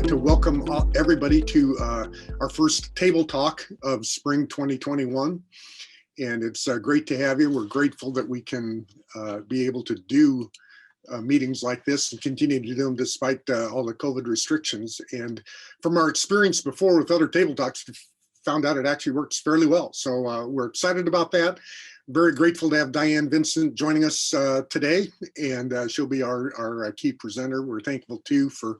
to welcome everybody to our first table talk of spring 2021. And it's great to have you. We're grateful that we can be able to do meetings like this and continue to do them despite all the COVID restrictions. And from our experience before with other table talks, we found out it actually works fairly well. So we're excited about that. Very grateful to have Diane Vincent joining us today, and she'll be our key presenter. We're thankful too for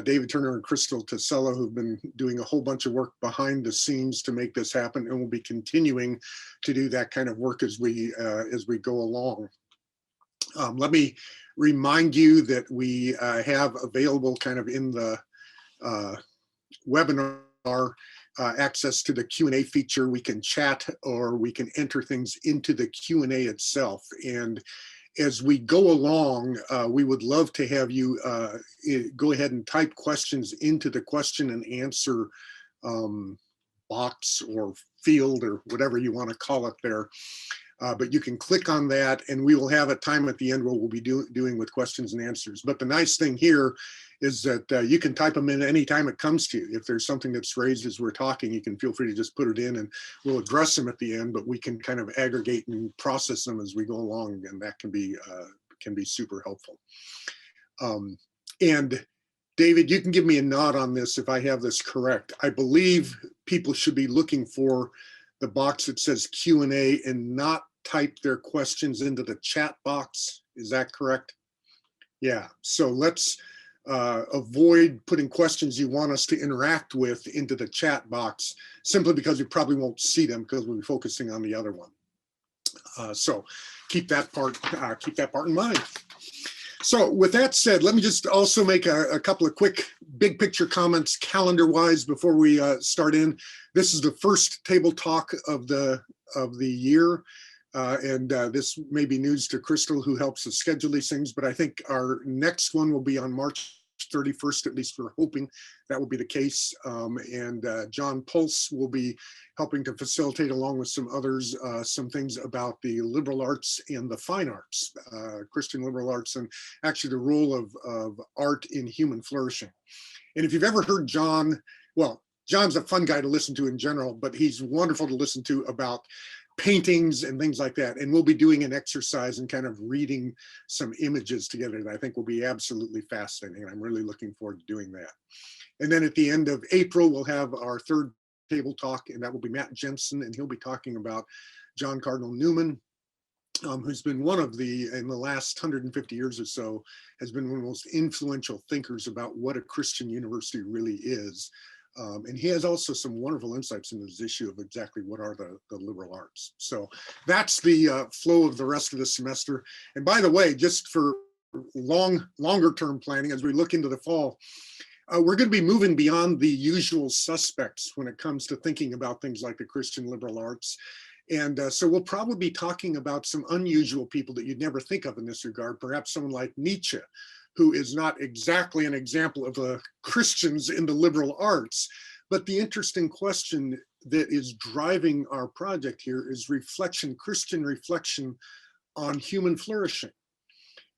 David Turner and Crystal Tasella, who've been doing a whole bunch of work behind the scenes to make this happen, and we'll be continuing to do that kind of work as we go along. Let me remind you that we have available kind of in the webinar access to the Q&A feature. We can chat or we can enter things into the Q&A itself. And as we go along, we would love to have you go ahead and type questions into the question and answer box or field or whatever you want to call it there. But you can click on that and we will have a time at the end where we'll be doing with questions and answers. But the nice thing here is that you can type them in anytime it comes to you. If there's something that's raised as we're talking, you can feel free to just put it in and we'll address them at the end, but we can kind of aggregate and process them as we go along, and that can be super helpful. And David, you can give me a nod on this if I have this correct. I believe people should be looking for the box that says Q&A and not type their questions into the chat box. Is that correct? Yeah, so let's avoid putting questions you want us to interact with into the chat box, simply because you probably won't see them because we'll be focusing on the other one. So keep that part in mind. So with that said, let me just also make a couple of quick big picture comments calendar-wise before we start in. This is the first table talk of the year. And this may be news to Crystal, who helps us schedule these things, but I think our next one will be on March 31st, at least we're hoping that will be the case. And John Pulse will be helping to facilitate, along with some others, some things about the liberal arts and the fine arts, Christian liberal arts, and actually the role of art in human flourishing. And if you've ever heard John, well, John's a fun guy to listen to in general, but he's wonderful to listen to about paintings and things like that. And we'll be doing an exercise and kind of reading some images together that I think will be absolutely fascinating. I'm really looking forward to doing that. And then at the end of April, we'll have our third table talk, and that will be Matt Jensen, and he'll be talking about John Cardinal Newman, who's been one of in the last 150 years or so, has been one of the most influential thinkers about what a Christian university really is. And he has also some wonderful insights into this issue of exactly what are the liberal arts. So that's the flow of the rest of the semester. And by the way, just for longer term planning, as we look into the fall, we're going to be moving beyond the usual suspects when it comes to thinking about things like the Christian liberal arts. And so we'll probably be talking about some unusual people that you'd never think of in this regard, perhaps someone like Nietzsche, who is not exactly an example of the Christians in the liberal arts. But the interesting question that is driving our project here is reflection, Christian reflection on human flourishing.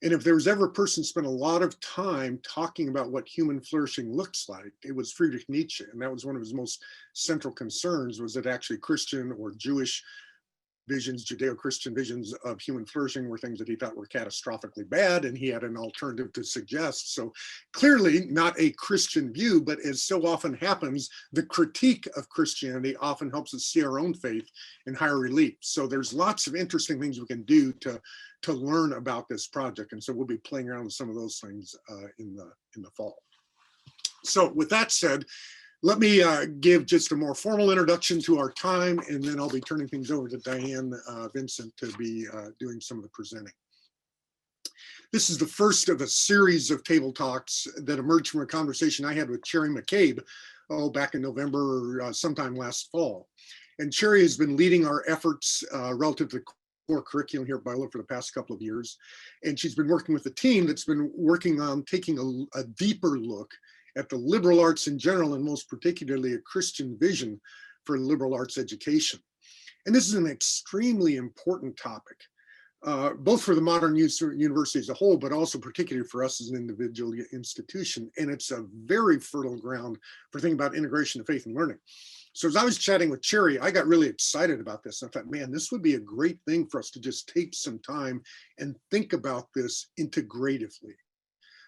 And if there was ever a person spent a lot of time talking about what human flourishing looks like, it was Friedrich Nietzsche. And that was one of his most central concerns, was that actually Christian or Jewish visions, Judeo-Christian visions of human flourishing were things that he thought were catastrophically bad, and he had an alternative to suggest. So clearly not a Christian view, but as so often happens, the critique of Christianity often helps us see our own faith in higher relief. So there's lots of interesting things we can do to learn about this project. And so we'll be playing around with some of those things in the fall. So with that said, let me give just a more formal introduction to our time, and then I'll be turning things over to Diane Vincent to be doing some of the presenting. This is the first of a series of table talks that emerged from a conversation I had with Cherry McCabe, back in November or sometime last fall. And Cherry has been leading our efforts relative to the core curriculum here at Biola for the past couple of years. And she's been working with a team that's been working on taking a deeper look at the liberal arts in general, and most particularly a Christian vision for liberal arts education. And this is an extremely important topic. both for the modern university as a whole, but also particularly for us as an individual institution. And it's a very fertile ground for thinking about integration of faith and learning. So as I was chatting with Cherry, I got really excited about this. I thought, man, this would be a great thing for us to just take some time and think about this integratively,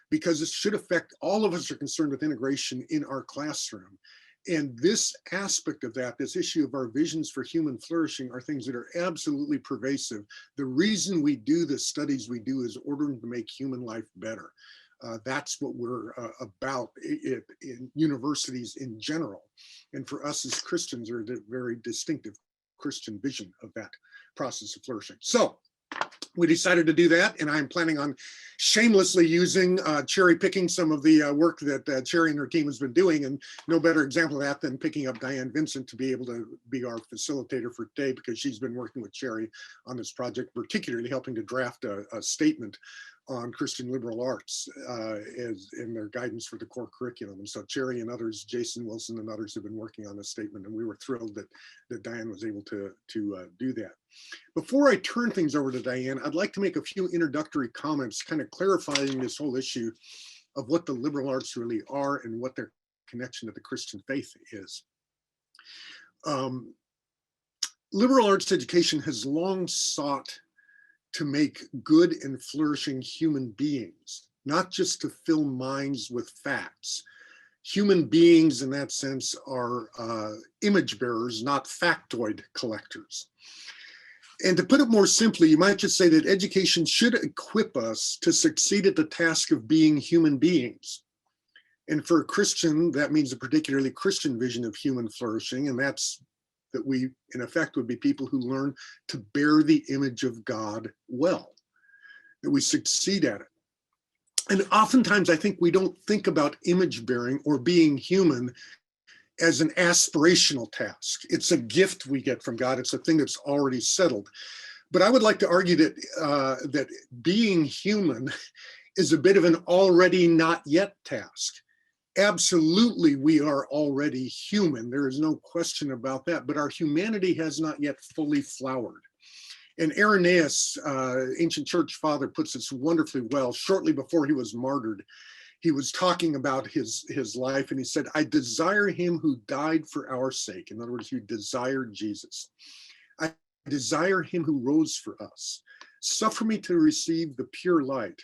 because it should affect all of us who are concerned with integration in our classroom. And this aspect of that, this issue of our visions for human flourishing, are things that are absolutely pervasive. The reason we do the studies we do is ordering to make human life better. That's what we're about in universities in general. And for us as Christians, are a very distinctive Christian vision of that process of flourishing. So we decided to do that, and I'm planning on shamelessly using cherry picking some of the work that Cherry and her team has been doing, and no better example of that than picking up Diane Vincent to be able to be our facilitator for today, because she's been working with Cherry on this project, particularly helping to draft a statement on Christian liberal arts as in their guidance for the core curriculum. And so Cherry and others, Jason Wilson and others, have been working on this statement, and we were thrilled that Diane was able to do that. Before I turn things over to Diane, I'd like to make a few introductory comments, kind of clarifying this whole issue of what the liberal arts really are and what their connection to the Christian faith is. Liberal arts education has long sought to make good and flourishing human beings, not just to fill minds with facts. Human beings in that sense are image bearers, not factoid collectors. And to put it more simply, you might just say that education should equip us to succeed at the task of being human beings. And for a Christian, that means a particularly Christian vision of human flourishing, and that's that we, in effect, would be people who learn to bear the image of God well, that we succeed at it. And oftentimes, I think we don't think about image bearing or being human as an aspirational task. It's a gift we get from God. It's a thing that's already settled. But I would like to argue that that being human is a bit of an already not yet task. Absolutely, we are already human. There is no question about that, but our humanity has not yet fully flowered. And Irenaeus, ancient church father, puts this wonderfully well. Shortly before he was martyred, he was talking about his life, and he said, I desire him who died for our sake. In other words, he desired Jesus. I desire him who rose for us. Suffer me to receive the pure light.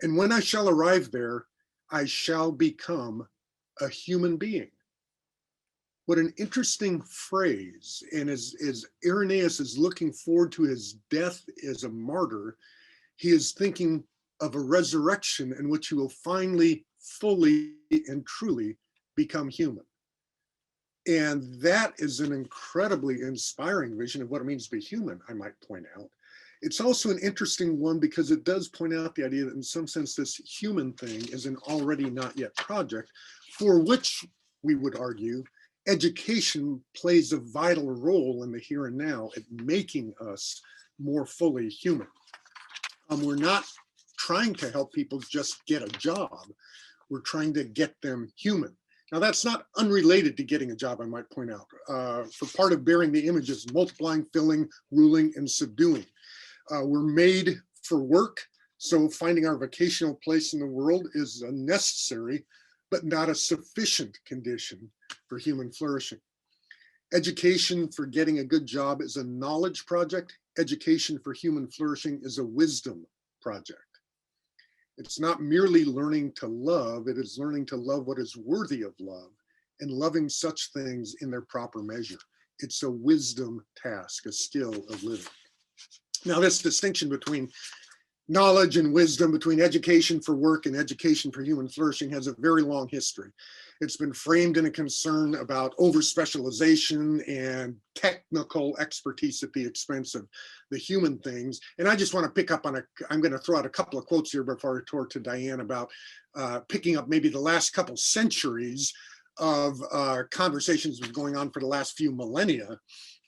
And when I shall arrive there, I shall become a human being. What an interesting phrase. And as Irenaeus is looking forward to his death as a martyr, he is thinking of a resurrection in which he will finally, fully, and truly become human. And that is an incredibly inspiring vision of what it means to be human, I might point out. It's also an interesting one because it does point out the idea that in some sense this human thing is an already not yet project, for which we would argue education plays a vital role in the here and now at making us more fully human. We're not trying to help people just get a job. We're trying to get them human. Now, that's not unrelated to getting a job, I might point out. For part of bearing the image is multiplying, filling, ruling, and subduing. We're made for work, so finding our vocational place in the world is a necessary, but not a sufficient condition for human flourishing. Education for getting a good job is a knowledge project. Education for human flourishing is a wisdom project. It's not merely learning to love, it is learning to love what is worthy of love and loving such things in their proper measure. It's a wisdom task, a skill of living. Now, this distinction between knowledge and wisdom, between education for work and education for human flourishing, has a very long history. It's been framed in a concern about over-specialization and technical expertise at the expense of the human things. And I just want to pick up on I'm going to throw out a couple of quotes here before I turn to Diane about picking up maybe the last couple centuries of conversations that have been going on for the last few millennia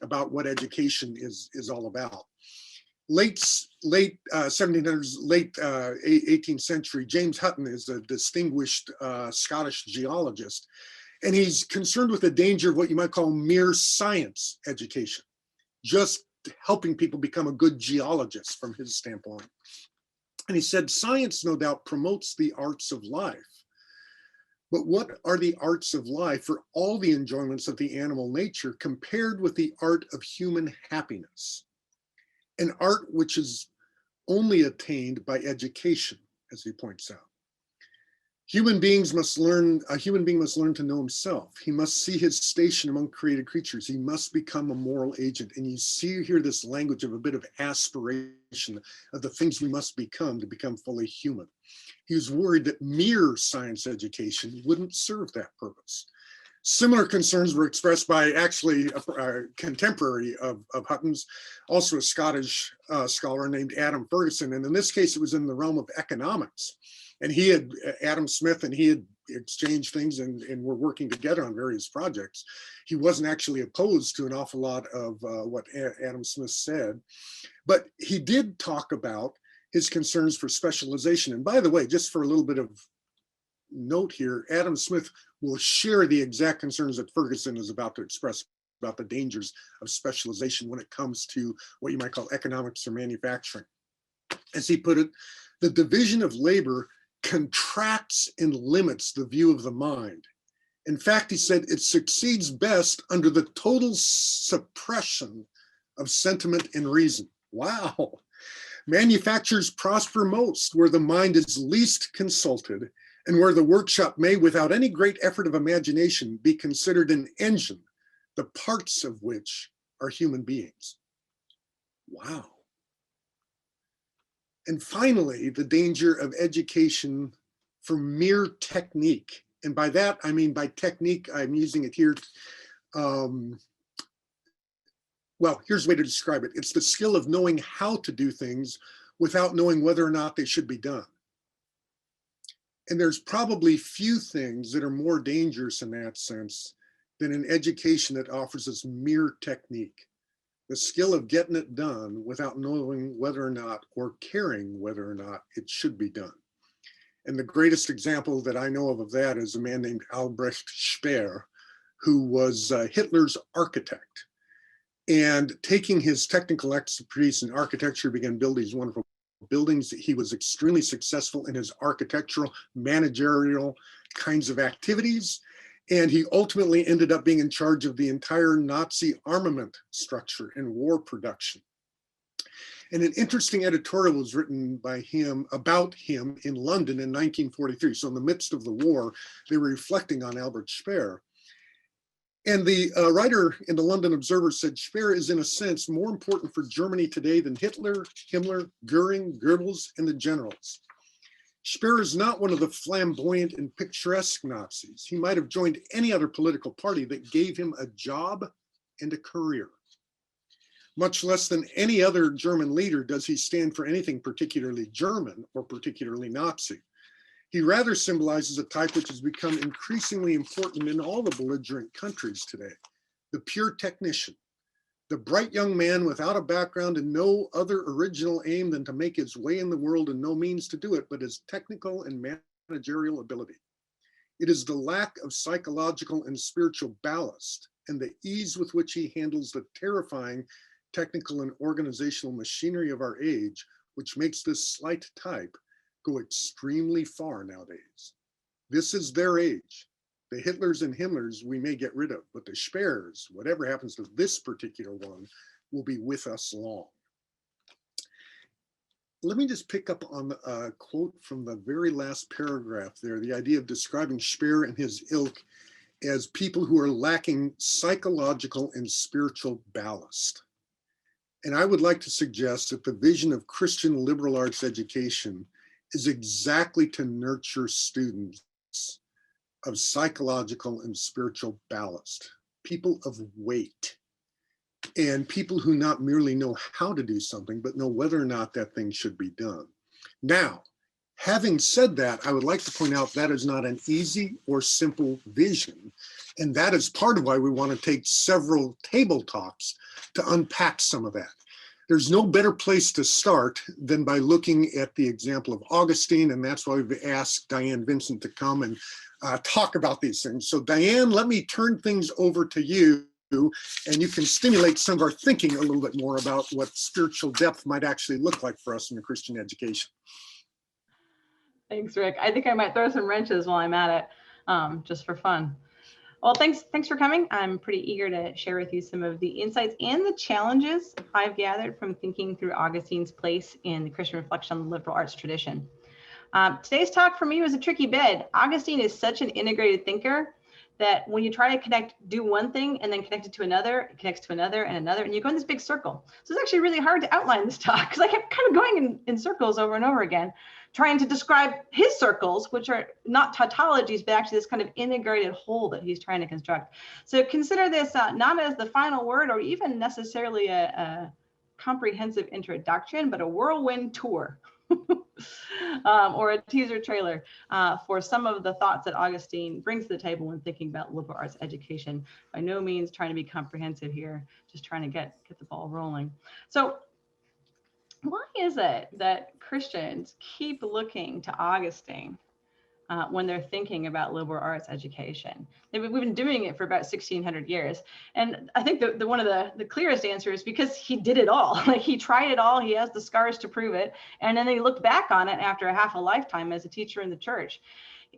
about what education is all about. Late 1700s, late 18th century, James Hutton is a distinguished Scottish geologist, and he's concerned with the danger of what you might call mere science education, just helping people become a good geologist from his standpoint. And he said, science no doubt promotes the arts of life. But what are the arts of life for all the enjoyments of the animal nature compared with the art of human happiness? An art which is only attained by education, as he points out. A human being must learn to know himself. He must see his station among created creatures. He must become a moral agent. And you see here this language of a bit of aspiration of the things we must become to become fully human. He was worried that mere science education wouldn't serve that purpose. Similar concerns were expressed by actually a contemporary of Hutton's, also a Scottish scholar named Adam Ferguson. And in this case, it was in the realm of economics. And he had, Adam Smith and he had exchanged things and were working together on various projects. He wasn't actually opposed to an awful lot of what Adam Smith said, but he did talk about his concerns for specialization. And by the way, just for a little bit of note here, Adam Smith will share the exact concerns that Ferguson is about to express about the dangers of specialization when it comes to what you might call economics or manufacturing. As he put it, the division of labor contracts and limits the view of the mind. In fact, he said it succeeds best under the total suppression of sentiment and reason. Wow. Manufactures prosper most where the mind is least consulted and where the workshop may, without any great effort of imagination, be considered an engine, the parts of which are human beings. Wow. And finally, the danger of education for mere technique. And by that, I mean by technique, I'm using it here. Well, here's a way to describe it. It's the skill of knowing how to do things without knowing whether or not they should be done. And there's probably few things that are more dangerous in that sense than an education that offers us mere technique. The skill of getting it done without knowing whether or not, or caring whether or not it should be done. And the greatest example that I know of that is a man named Albrecht Speer, who was Hitler's architect. And taking his technical expertise in architecture, began building these wonderful buildings. He was extremely successful in his architectural, managerial kinds of activities. And he ultimately ended up being in charge of the entire Nazi armament structure and war production. And an interesting editorial was written by him about him in London in 1943. So in the midst of the war, they were reflecting on Albert Speer. And the writer in the London Observer said, Speer is in a sense more important for Germany today than Hitler, Himmler, Goering, Goebbels, and the generals. Speer is not one of the flamboyant and picturesque Nazis. He might have joined any other political party that gave him a job and a career. Much less than any other German leader does he stand for anything particularly German or particularly Nazi. He rather symbolizes a type which has become increasingly important in all the belligerent countries today, the pure technician, the bright young man without a background and no other original aim than to make his way in the world and no means to do it, but his technical and managerial ability. It is the lack of psychological and spiritual ballast and the ease with which he handles the terrifying technical and organizational machinery of our age, which makes this slight type go extremely far nowadays. This is their age. The Hitlers and Himmlers we may get rid of, but the Speers, whatever happens to this particular one, will be with us long. Let me just pick up on a quote from the very last paragraph there, the idea of describing Speer and his ilk as people who are lacking psychological and spiritual ballast. And I would like to suggest that the vision of Christian liberal arts education is exactly to nurture students of psychological and spiritual ballast, people of weight, and people who not merely know how to do something, but know whether or not that thing should be done. Now, having said that, I would like to point out that is not an easy or simple vision. And that is part of why we want to take several table talks to unpack some of that. There's no better place to start than by looking at the example of Augustine, and that's why we've asked Diane Vincent to come and talk about these things. So Diane, let me turn things over to you and you can stimulate some of our thinking a little bit more about what spiritual depth might actually look like for us in a Christian education. Thanks, Rick. I think I might throw some wrenches while I'm at it, just for fun. Well, thanks for coming. I'm pretty eager to share with you some of the insights and the challenges I've gathered from thinking through Augustine's place in the Christian reflection on the liberal arts tradition. Today's talk for me was a tricky bit. Augustine is such an integrated thinker that when you try to do one thing and then connect it to another, it connects to another and another, and you go in this big circle. So it's actually really hard to outline this talk because I kept kind of going in circles over and over again, trying to describe his circles, which are not tautologies, but actually this kind of integrated whole that he's trying to construct. So consider this not as the final word or even necessarily a comprehensive introduction, but a whirlwind tour. Or a teaser trailer for some of the thoughts that Augustine brings to the table when thinking about liberal arts education. By no means trying to be comprehensive here, just trying to get the ball rolling. So why is it that Christians keep looking to Augustine when they're thinking about liberal arts education? We've been doing it for about 1600 years. And I think one of the clearest answers is because he did it all. Like he tried it all, he has the scars to prove it. And then he looked back on it after half a lifetime as a teacher in the church.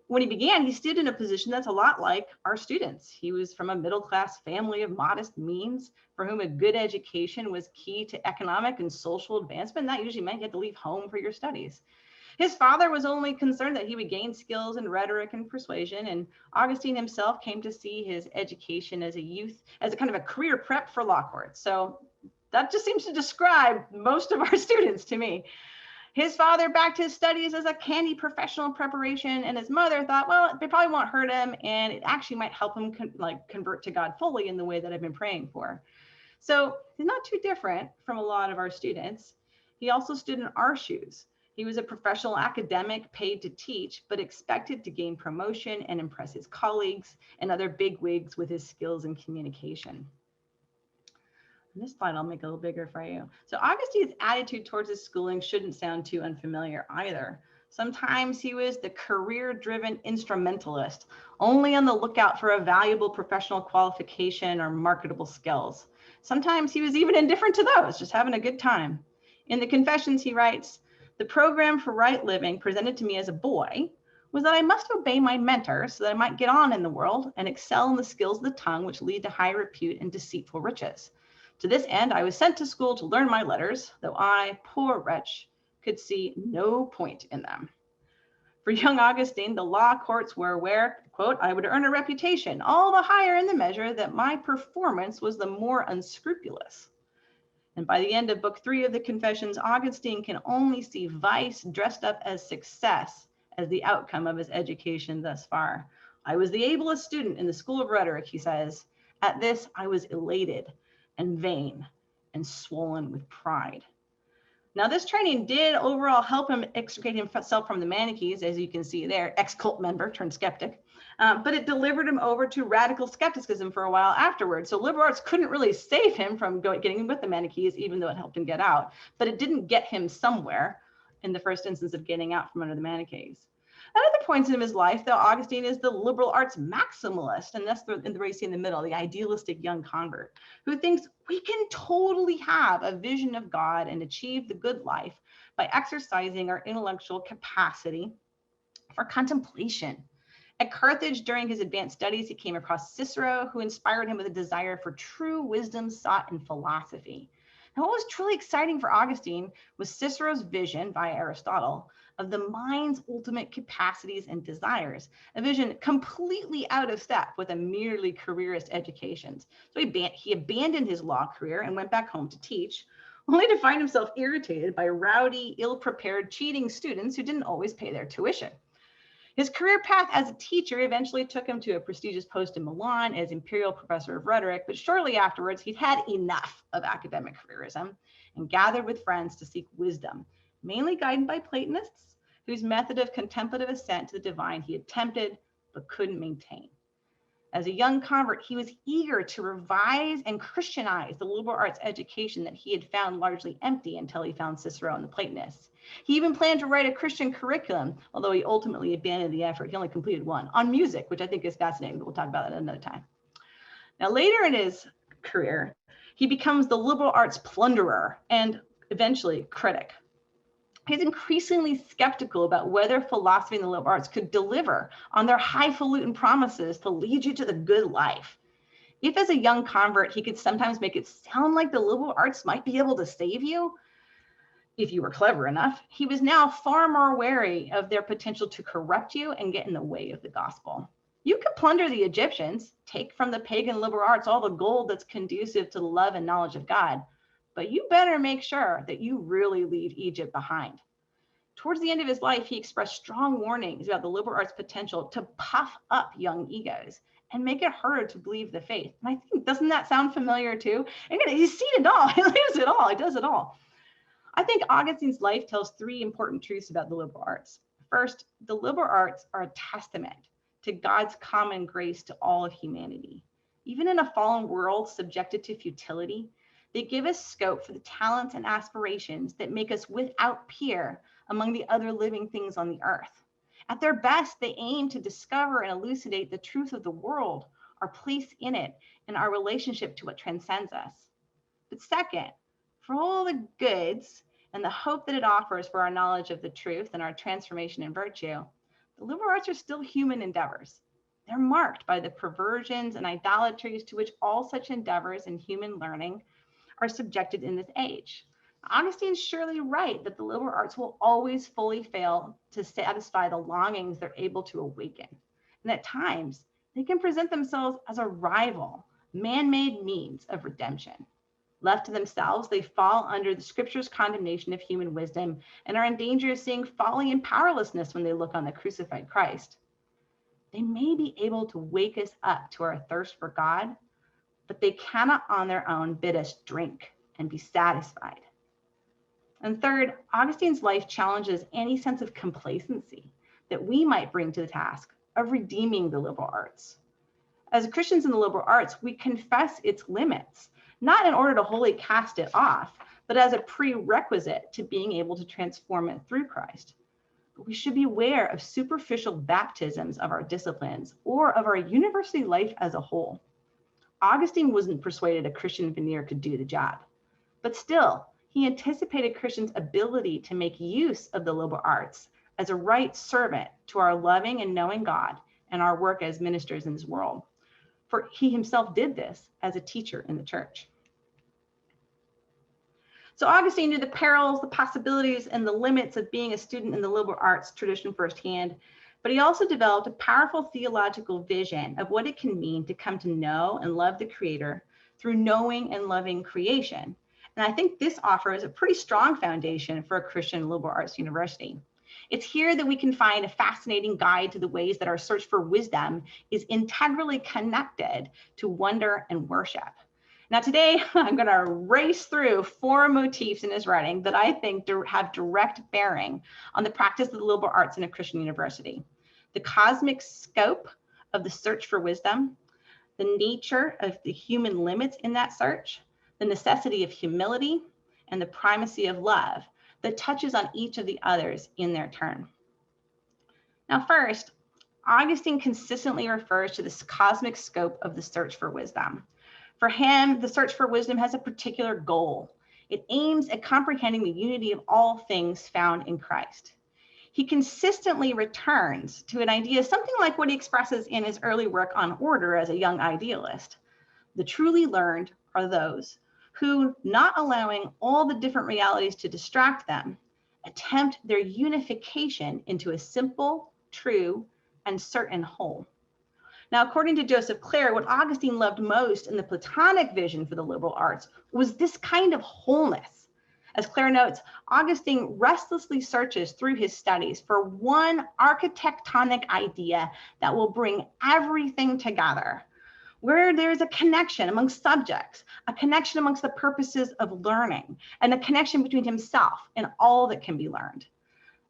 When he began, he stood in a position that's a lot like our students. He was from a middle-class family of modest means for whom a good education was key to economic and social advancement. That usually meant you had to leave home for your studies. His father was only concerned that he would gain skills in rhetoric and persuasion, and Augustine himself came to see his education as a youth as a kind of a career prep for law courts. So that just seems to describe most of our students to me. His father backed his studies as a canny professional preparation, and his mother thought, well, they probably won't hurt him, and it actually might help him convert to God fully in the way that I've been praying for. So he's not too different from a lot of our students. He also stood in our shoes. He was a professional academic paid to teach, but expected to gain promotion and impress his colleagues and other bigwigs with his skills in communication. And this slide I'll make a little bigger for you. So Augustine's attitude towards his schooling shouldn't sound too unfamiliar either. Sometimes he was the career-driven instrumentalist, only on the lookout for a valuable professional qualification or marketable skills. Sometimes he was even indifferent to those, just having a good time. In the Confessions, he writes, "The program for right living presented to me as a boy was that I must obey my mentor so that I might get on in the world and excel in the skills of the tongue which lead to high repute and deceitful riches. To this end, I was sent to school to learn my letters, though I, poor wretch, could see no point in them." For young Augustine, the law courts were where, quote, "I would earn a reputation, all the higher in the measure that my performance was the more unscrupulous." And by the end of book 3 of the Confessions, Augustine can only see vice dressed up as success as the outcome of his education thus far. "I was the ablest student in the school of rhetoric," he says. "At this, I was elated and vain and swollen with pride." Now, this training did overall help him extricate himself from the Manichees, as you can see there, ex-cult member turned skeptic, but it delivered him over to radical skepticism for a while afterwards. So liberal arts couldn't really save him from getting with the Manichees, even though it helped him get out, but it didn't get him somewhere in the first instance of getting out from under the Manichees. At other points in his life, though, Augustine is the liberal arts maximalist, and that's the way you see in the middle, the idealistic young convert, who thinks we can totally have a vision of God and achieve the good life by exercising our intellectual capacity for contemplation. At Carthage, during his advanced studies, he came across Cicero, who inspired him with a desire for true wisdom sought in philosophy. Now, what was truly exciting for Augustine was Cicero's vision, by Aristotle, of the mind's ultimate capacities and desires, a vision completely out of step with a merely careerist education. So he abandoned his law career and went back home to teach, only to find himself irritated by rowdy, ill-prepared, cheating students who didn't always pay their tuition. His career path as a teacher eventually took him to a prestigious post in Milan as imperial professor of rhetoric, but shortly afterwards, he'd had enough of academic careerism and gathered with friends to seek wisdom, mainly guided by Platonists, whose method of contemplative ascent to the divine he attempted but couldn't maintain. As a young convert, he was eager to revise and Christianize the liberal arts education that he had found largely empty until he found Cicero and the Platonists. He even planned to write a Christian curriculum, although he ultimately abandoned the effort. He only completed one, on music, which I think is fascinating, but we'll talk about that another time. Now, later in his career, he becomes the liberal arts plunderer and eventually critic. He's increasingly skeptical about whether philosophy and the liberal arts could deliver on their highfalutin promises to lead you to the good life. If as a young convert, he could sometimes make it sound like the liberal arts might be able to save you, if you were clever enough, he was now far more wary of their potential to corrupt you and get in the way of the gospel. You could plunder the Egyptians, take from the pagan liberal arts all the gold that's conducive to the love and knowledge of God, but you better make sure that you really leave Egypt behind. Towards the end of his life, he expressed strong warnings about the liberal arts' potential to puff up young egos and make it harder to believe the faith. And I think, doesn't that sound familiar too? And again, he's seen it all, he lives it all, he does it all. I think Augustine's life tells three important truths about the liberal arts. First, the liberal arts are a testament to God's common grace to all of humanity. Even in a fallen world subjected to futility, they give us scope for the talents and aspirations that make us without peer among the other living things on the earth. At their best, they aim to discover and elucidate the truth of the world, our place in it, and our relationship to what transcends us. But second, for all the goods and the hope that it offers for our knowledge of the truth and our transformation in virtue, the liberal arts are still human endeavors. They're marked by the perversions and idolatries to which all such endeavors in human learning are subjected in this age. Augustine's surely right that the liberal arts will always fully fail to satisfy the longings they're able to awaken. And at times, they can present themselves as a rival, man-made means of redemption. Left to themselves, they fall under the scripture's condemnation of human wisdom and are in danger of seeing folly and powerlessness when they look on the crucified Christ. They may be able to wake us up to our thirst for God, but they cannot on their own bid us drink and be satisfied. And third, Augustine's life challenges any sense of complacency that we might bring to the task of redeeming the liberal arts. As Christians in the liberal arts, we confess its limits, not in order to wholly cast it off, but as a prerequisite to being able to transform it through Christ. But we should be aware of superficial baptisms of our disciplines or of our university life as a whole. Augustine wasn't persuaded a Christian veneer could do the job, but still, he anticipated Christians' ability to make use of the liberal arts as a right servant to our loving and knowing God and our work as ministers in this world. For he himself did this as a teacher in the church. So Augustine knew the perils, the possibilities, and the limits of being a student in the liberal arts tradition firsthand, but he also developed a powerful theological vision of what it can mean to come to know and love the Creator through knowing and loving creation. And I think this offers a pretty strong foundation for a Christian liberal arts university. It's here that we can find a fascinating guide to the ways that our search for wisdom is integrally connected to wonder and worship. Now today, I'm going to race through 4 motifs in his writing that I think have direct bearing on the practice of the liberal arts in a Christian university. The cosmic scope of the search for wisdom, the nature of the human limits in that search, the necessity of humility, and the primacy of love that touches on each of the others in their turn. Now first, Augustine consistently refers to this cosmic scope of the search for wisdom. For him, the search for wisdom has a particular goal. It aims at comprehending the unity of all things found in Christ. He consistently returns to an idea, something like what he expresses in his early work on order as a young idealist. The truly learned are those who, not allowing all the different realities to distract them, attempt their unification into a simple, true, and certain whole. Now, according to Joseph Clare, what Augustine loved most in the Platonic vision for the liberal arts was this kind of wholeness. As Clare notes, Augustine restlessly searches through his studies for one architectonic idea that will bring everything together, where there's a connection among subjects, a connection amongst the purposes of learning, and a connection between himself and all that can be learned.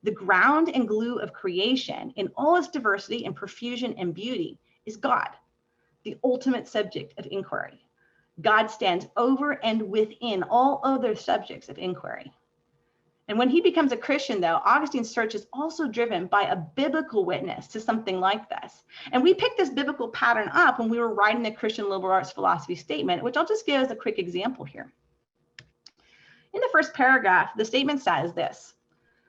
The ground and glue of creation in all its diversity and profusion and beauty is God, the ultimate subject of inquiry. God stands over and within all other subjects of inquiry. And when he becomes a Christian, though, Augustine's search is also driven by a biblical witness to something like this. And we picked this biblical pattern up when we were writing the Christian liberal arts philosophy statement, which I'll just give as a quick example here. In the first paragraph, the statement says this: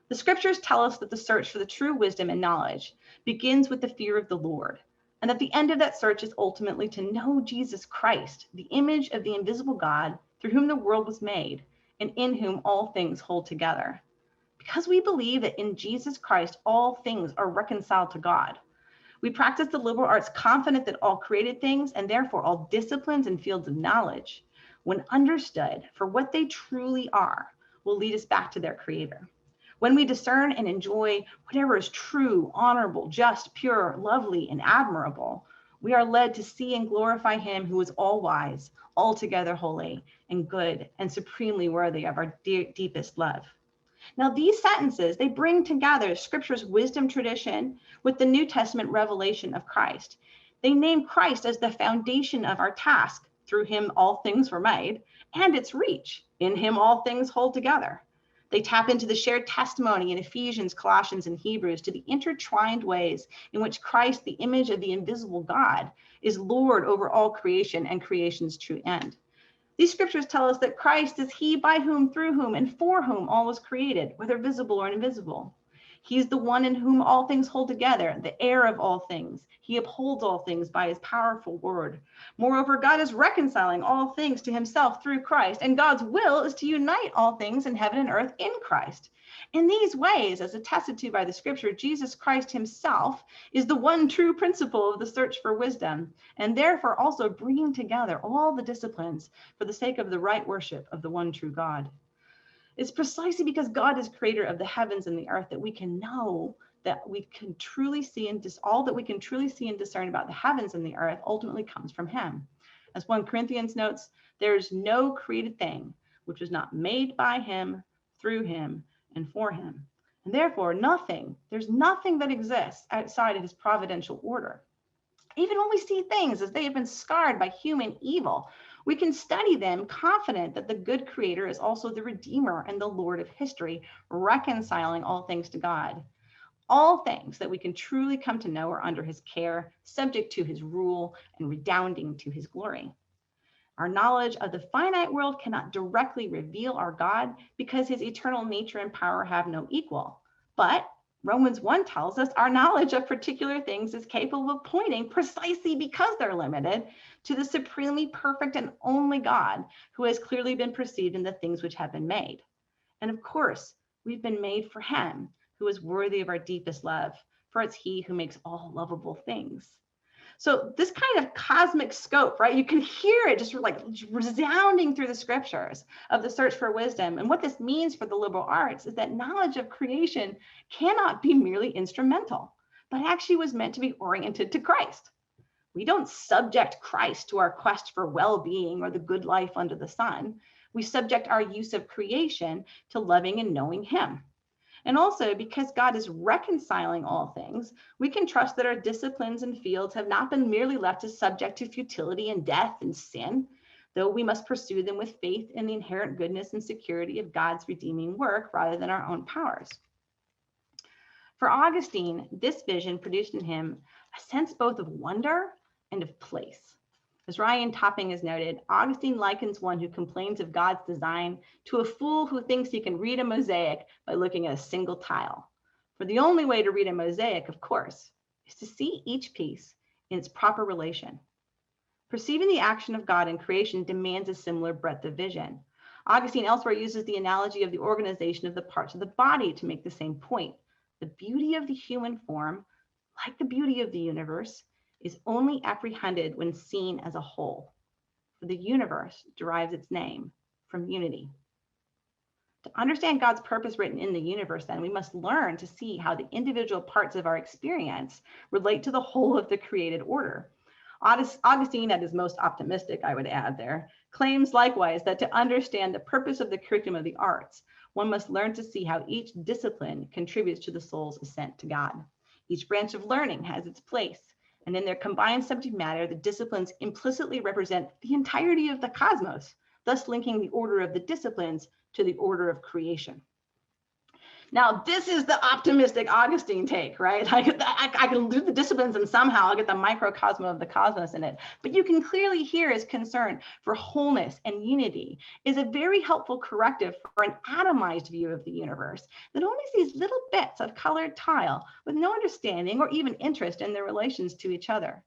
the scriptures tell us that the search for the true wisdom and knowledge begins with the fear of the Lord, and that the end of that search is ultimately to know Jesus Christ, the image of the invisible God, through whom the world was made, and in whom all things hold together. Because we believe that in Jesus Christ, all things are reconciled to God, we practice the liberal arts confident that all created things, and therefore all disciplines and fields of knowledge, when understood for what they truly are, will lead us back to their creator. When we discern and enjoy whatever is true, honorable, just, pure, lovely, and admirable, we are led to see and glorify him who is all wise, altogether holy and good, and supremely worthy of our deepest love. Now, these sentences, they bring together Scripture's wisdom tradition with the New Testament revelation of Christ. They name Christ as the foundation of our task. Through him, all things were made, and its reach. In him, all things hold together. They tap into the shared testimony in Ephesians, Colossians, and Hebrews to the intertwined ways in which Christ, the image of the invisible God, is Lord over all creation and creation's true end. These scriptures tell us that Christ is he by whom, through whom, and for whom all was created, whether visible or invisible. He's the one in whom all things hold together, the heir of all things. He upholds all things by his powerful word. Moreover, God is reconciling all things to himself through Christ, and God's will is to unite all things in heaven and earth in Christ. In these ways, as attested to by the scripture, Jesus Christ himself is the one true principle of the search for wisdom, and therefore also bringing together all the disciplines for the sake of the right worship of the one true God. It's precisely because God is creator of the heavens and the earth that we can know that we can truly see and all that we can truly see and discern about the heavens and the earth ultimately comes from him. As 1 Corinthians notes, there is no created thing which was not made by him, through him, and for him. And therefore, there's nothing that exists outside of his providential order. Even when we see things as they have been scarred by human evil, we can study them confident that the good creator is also the redeemer and the Lord of history, reconciling all things to God. All things that we can truly come to know are under his care, subject to his rule, and redounding to his glory. Our knowledge of the finite world cannot directly reveal our God because his eternal nature and power have no equal. But Romans 1 tells us our knowledge of particular things is capable of pointing, precisely because they're limited, to the supremely perfect and only God who has clearly been perceived in the things which have been made. And of course, we've been made for him who is worthy of our deepest love, for it's he who makes all lovable things. So this kind of cosmic scope, right? You can hear it just like resounding through the scriptures of the search for wisdom. And what this means for the liberal arts is that knowledge of creation cannot be merely instrumental, but actually was meant to be oriented to Christ. We don't subject Christ to our quest for well-being or the good life under the sun. We subject our use of creation to loving and knowing him. And also, because God is reconciling all things, we can trust that our disciplines and fields have not been merely left as subject to futility and death and sin, though we must pursue them with faith in the inherent goodness and security of God's redeeming work rather than our own powers. For Augustine, this vision produced in him a sense both of wonder and of place. As Ryan Topping has noted, Augustine likens one who complains of God's design to a fool who thinks he can read a mosaic by looking at a single tile. For the only way to read a mosaic, of course, is to see each piece in its proper relation. Perceiving the action of God in creation demands a similar breadth of vision. Augustine elsewhere uses the analogy of the organization of the parts of the body to make the same point. The beauty of the human form, like the beauty of the universe, is only apprehended when seen as a whole. For the universe derives its name from unity. To understand God's purpose written in the universe, then, we must learn to see how the individual parts of our experience relate to the whole of the created order. Augustine, at his most optimistic, I would add there, claims likewise that to understand the purpose of the curriculum of the arts, one must learn to see how each discipline contributes to the soul's ascent to God. Each branch of learning has its place, and in their combined subject matter, the disciplines implicitly represent the entirety of the cosmos, thus linking the order of the disciplines to the order of creation. Now, this is the optimistic Augustine take, right? I can do the disciplines and somehow I'll get the microcosm of the cosmos in it. But you can clearly hear his concern for wholeness and unity is a very helpful corrective for an atomized view of the universe that only sees little bits of colored tile with no understanding or even interest in their relations to each other,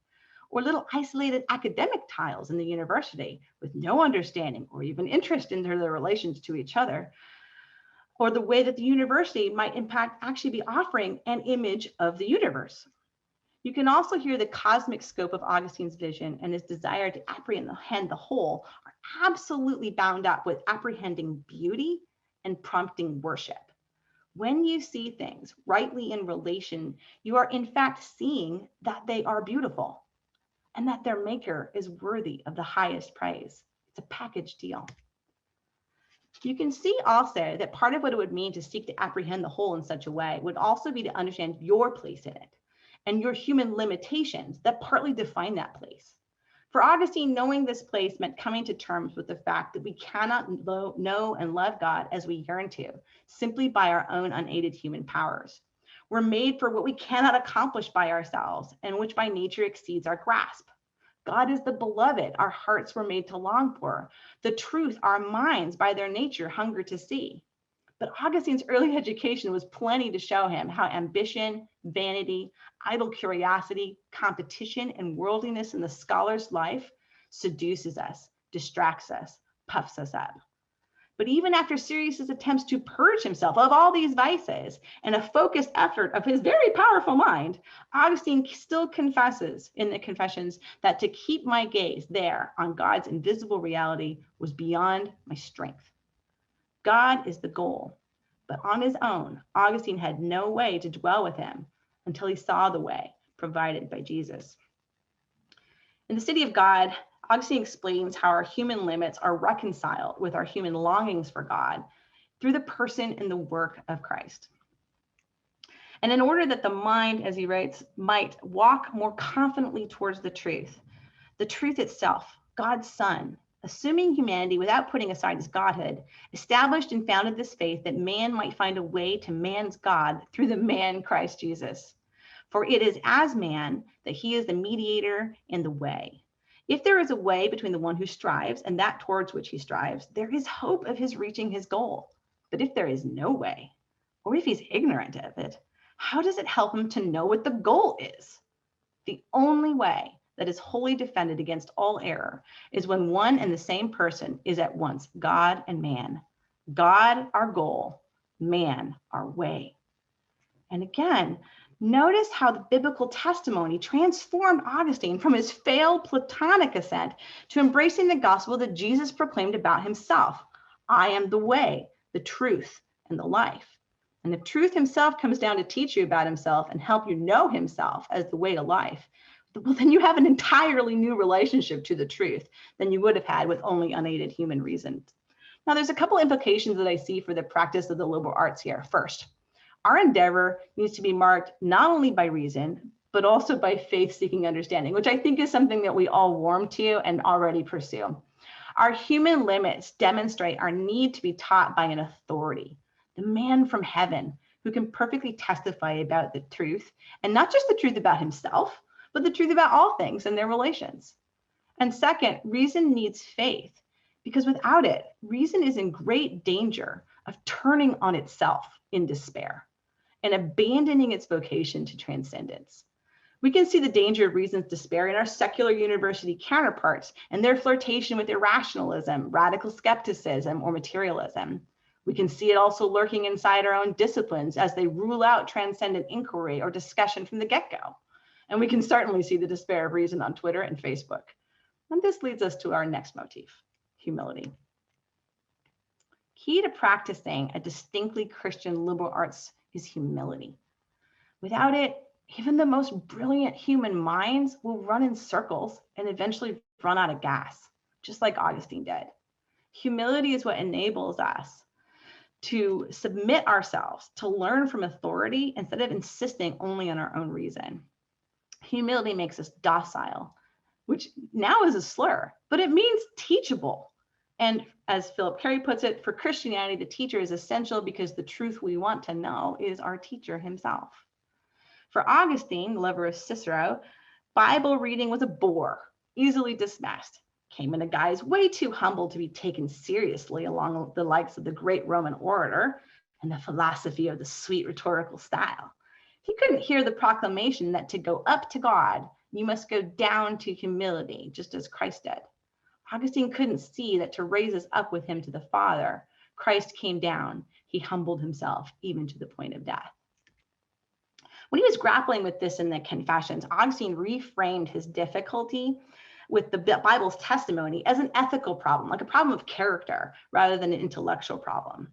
or little isolated academic tiles in the university with no understanding or even interest in their relations to each other, or the way that the university might actually be offering an image of the universe. You can also hear the cosmic scope of Augustine's vision and his desire to apprehend the whole are absolutely bound up with apprehending beauty and prompting worship. When you see things rightly in relation, you are in fact seeing that they are beautiful and that their maker is worthy of the highest praise. It's a package deal. You can see also that part of what it would mean to seek to apprehend the whole in such a way would also be to understand your place in it and your human limitations that partly define that place. For Augustine, knowing this place meant coming to terms with the fact that we cannot know and love God as we yearn to, simply by our own unaided human powers. We're made for what we cannot accomplish by ourselves and which by nature exceeds our grasp. God is the beloved our hearts were made to long for, the truth our minds by their nature hunger to see. But Augustine's early education was plenty to show him how ambition, vanity, idle curiosity, competition, and worldliness in the scholar's life seduces us, distracts us, puffs us up. But even after serious attempts to purge himself of all these vices and a focused effort of his very powerful mind, Augustine still confesses in the Confessions that to keep my gaze there on God's invisible reality was beyond my strength. God is the goal, but on his own, Augustine had no way to dwell with him until he saw the way provided by Jesus. In the City of God, Augustine explains how our human limits are reconciled with our human longings for God through the person and the work of Christ. And in order that the mind, as he writes, might walk more confidently towards the truth itself, God's Son, assuming humanity without putting aside his godhood, established and founded this faith that man might find a way to man's God through the man Christ Jesus. For it is as man that he is the mediator and the way. If there is a way between the one who strives and that towards which he strives, there is hope of his reaching his goal. But if there is no way, or if he's ignorant of it, how does it help him to know what the goal is? The only way that is wholly defended against all error is when one and the same person is at once God and man. God, our goal, man, our way. And again, notice how the biblical testimony transformed Augustine from his failed Platonic assent to embracing the gospel that Jesus proclaimed about himself. I am the way, the truth, and the life. And if truth himself comes down to teach you about himself and help you know himself as the way to life, well, then you have an entirely new relationship to the truth than you would have had with only unaided human reason. Now, there's a couple implications that I see for the practice of the liberal arts here. First, our endeavor needs to be marked not only by reason, but also by faith-seeking understanding, which I think is something that we all warm to and already pursue. Our human limits demonstrate our need to be taught by an authority, the man from heaven, who can perfectly testify about the truth, and not just the truth about himself, but the truth about all things and their relations. And second, reason needs faith, because without it, reason is in great danger of turning on itself in despair and abandoning its vocation to transcendence. We can see the danger of reason's despair in our secular university counterparts and their flirtation with irrationalism, radical skepticism, or materialism. We can see it also lurking inside our own disciplines as they rule out transcendent inquiry or discussion from the get-go. And we can certainly see the despair of reason on Twitter and Facebook. And this leads us to our next motif, humility. Key to practicing a distinctly Christian liberal arts is humility. Without it, even the most brilliant human minds will run in circles and eventually run out of gas, just like Augustine did. Humility is what enables us to submit ourselves, to learn from authority instead of insisting only on our own reason. Humility makes us docile, which now is a slur, but it means teachable. And as Philip Carey puts it, for Christianity, the teacher is essential because the truth we want to know is our teacher himself. For Augustine, the lover of Cicero, Bible reading was a bore, easily dismissed. Came in a guise way too humble to be taken seriously along the likes of the great Roman orator and the philosophy of the sweet rhetorical style. He couldn't hear the proclamation that to go up to God, you must go down to humility, just as Christ did. Augustine couldn't see that to raise us up with him to the Father, Christ came down. He humbled himself even to the point of death. When he was grappling with this in the Confessions, Augustine reframed his difficulty with the Bible's testimony as an ethical problem, like a problem of character, rather than an intellectual problem.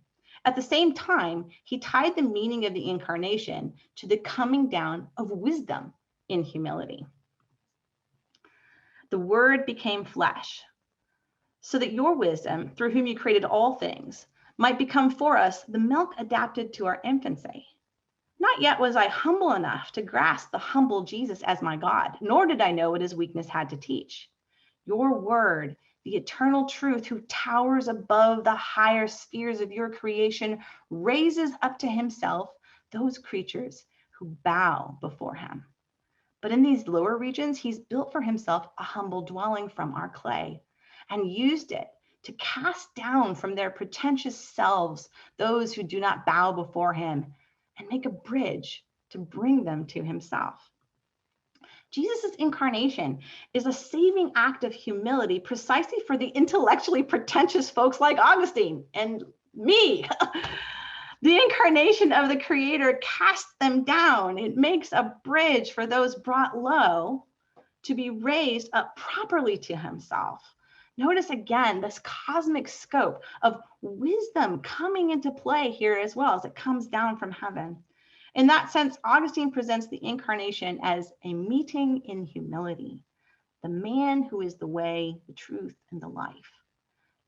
At the same time, he tied the meaning of the incarnation to the coming down of wisdom in humility. The Word became flesh, so that your wisdom, through whom you created all things, might become for us the milk adapted to our infancy. Not yet was I humble enough to grasp the humble Jesus as my God, nor did I know what his weakness had to teach. Your word, the eternal truth who towers above the higher spheres of your creation, raises up to himself those creatures who bow before him. But in these lower regions, he's built for himself a humble dwelling from our clay and used it to cast down from their pretentious selves those who do not bow before him and make a bridge to bring them to himself. Jesus' incarnation is a saving act of humility precisely for the intellectually pretentious folks like Augustine and me. The incarnation of the Creator casts them down. It makes a bridge for those brought low to be raised up properly to himself. Notice again this cosmic scope of wisdom coming into play here as well as it comes down from heaven. In that sense, Augustine presents the incarnation as a meeting in humility, the man who is the way, the truth, and the life,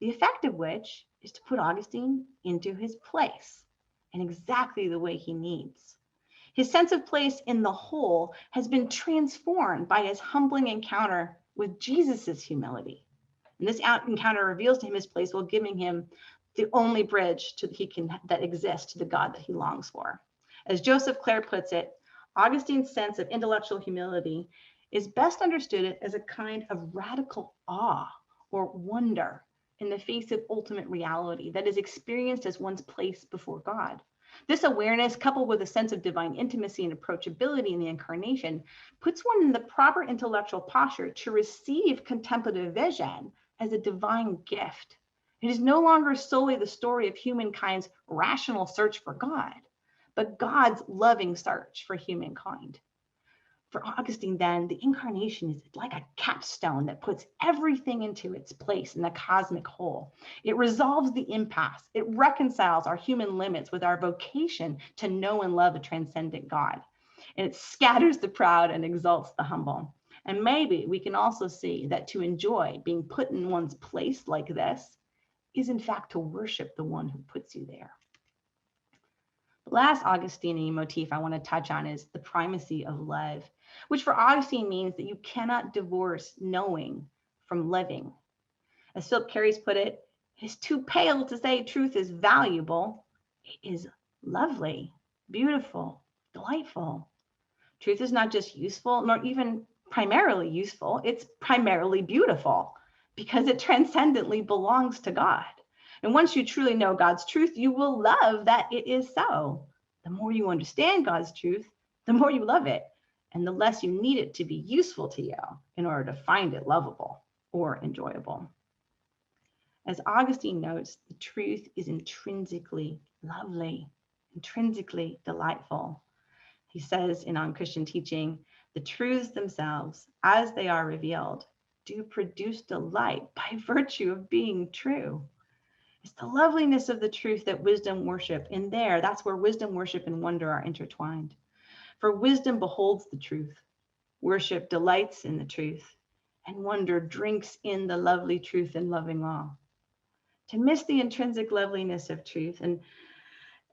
the effect of which is to put Augustine into his place in exactly the way he needs. His sense of place in the whole has been transformed by his humbling encounter with Jesus's humility. And this encounter reveals to him his place while giving him the only bridge that exists to the God that he longs for. As Joseph Clare puts it, Augustine's sense of intellectual humility is best understood as a kind of radical awe or wonder in the face of ultimate reality that is experienced as one's place before God. This awareness, coupled with a sense of divine intimacy and approachability in the incarnation, puts one in the proper intellectual posture to receive contemplative vision as a divine gift. It is no longer solely the story of humankind's rational search for God, but God's loving search for humankind. For Augustine, then, the incarnation is like a capstone that puts everything into its place in the cosmic whole. It resolves the impasse. It reconciles our human limits with our vocation to know and love a transcendent God. And it scatters the proud and exalts the humble. And maybe we can also see that to enjoy being put in one's place like this is, in fact, to worship the one who puts you there. The last Augustinian motif I want to touch on is the primacy of love, which for Augustine means that you cannot divorce knowing from living. As Philip Carey's put it, it is too pale to say truth is valuable. It is lovely, beautiful, delightful. Truth is not just useful, nor even primarily useful. It's primarily beautiful because it transcendently belongs to God. And once you truly know God's truth, you will love that it is so. The more you understand God's truth, the more you love it, and the less you need it to be useful to you in order to find it lovable or enjoyable. As Augustine notes, the truth is intrinsically lovely, intrinsically delightful. He says in On Christian Teaching, the truths themselves, as they are revealed, do produce delight by virtue of being true. It's the loveliness of the truth that wisdom worship. And that's where wisdom, worship, and wonder are intertwined. For wisdom beholds the truth, worship delights in the truth, and wonder drinks in the lovely truth and loving awe. To miss the intrinsic loveliness of truth and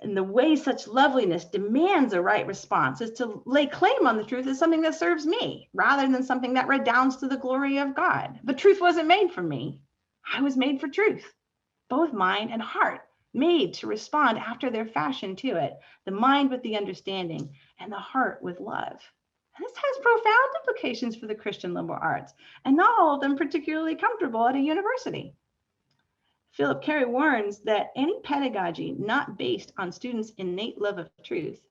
the way such loveliness demands a right response is to lay claim on the truth as something that serves me rather than something that redounds to the glory of God. The truth wasn't made for me. I was made for truth, both mind and heart, made to respond after their fashion to it, the mind with the understanding and the heart with love. And this has profound implications for the Christian liberal arts, and not all of them particularly comfortable at a university. Philip Carey warns that any pedagogy not based on students' innate love of truth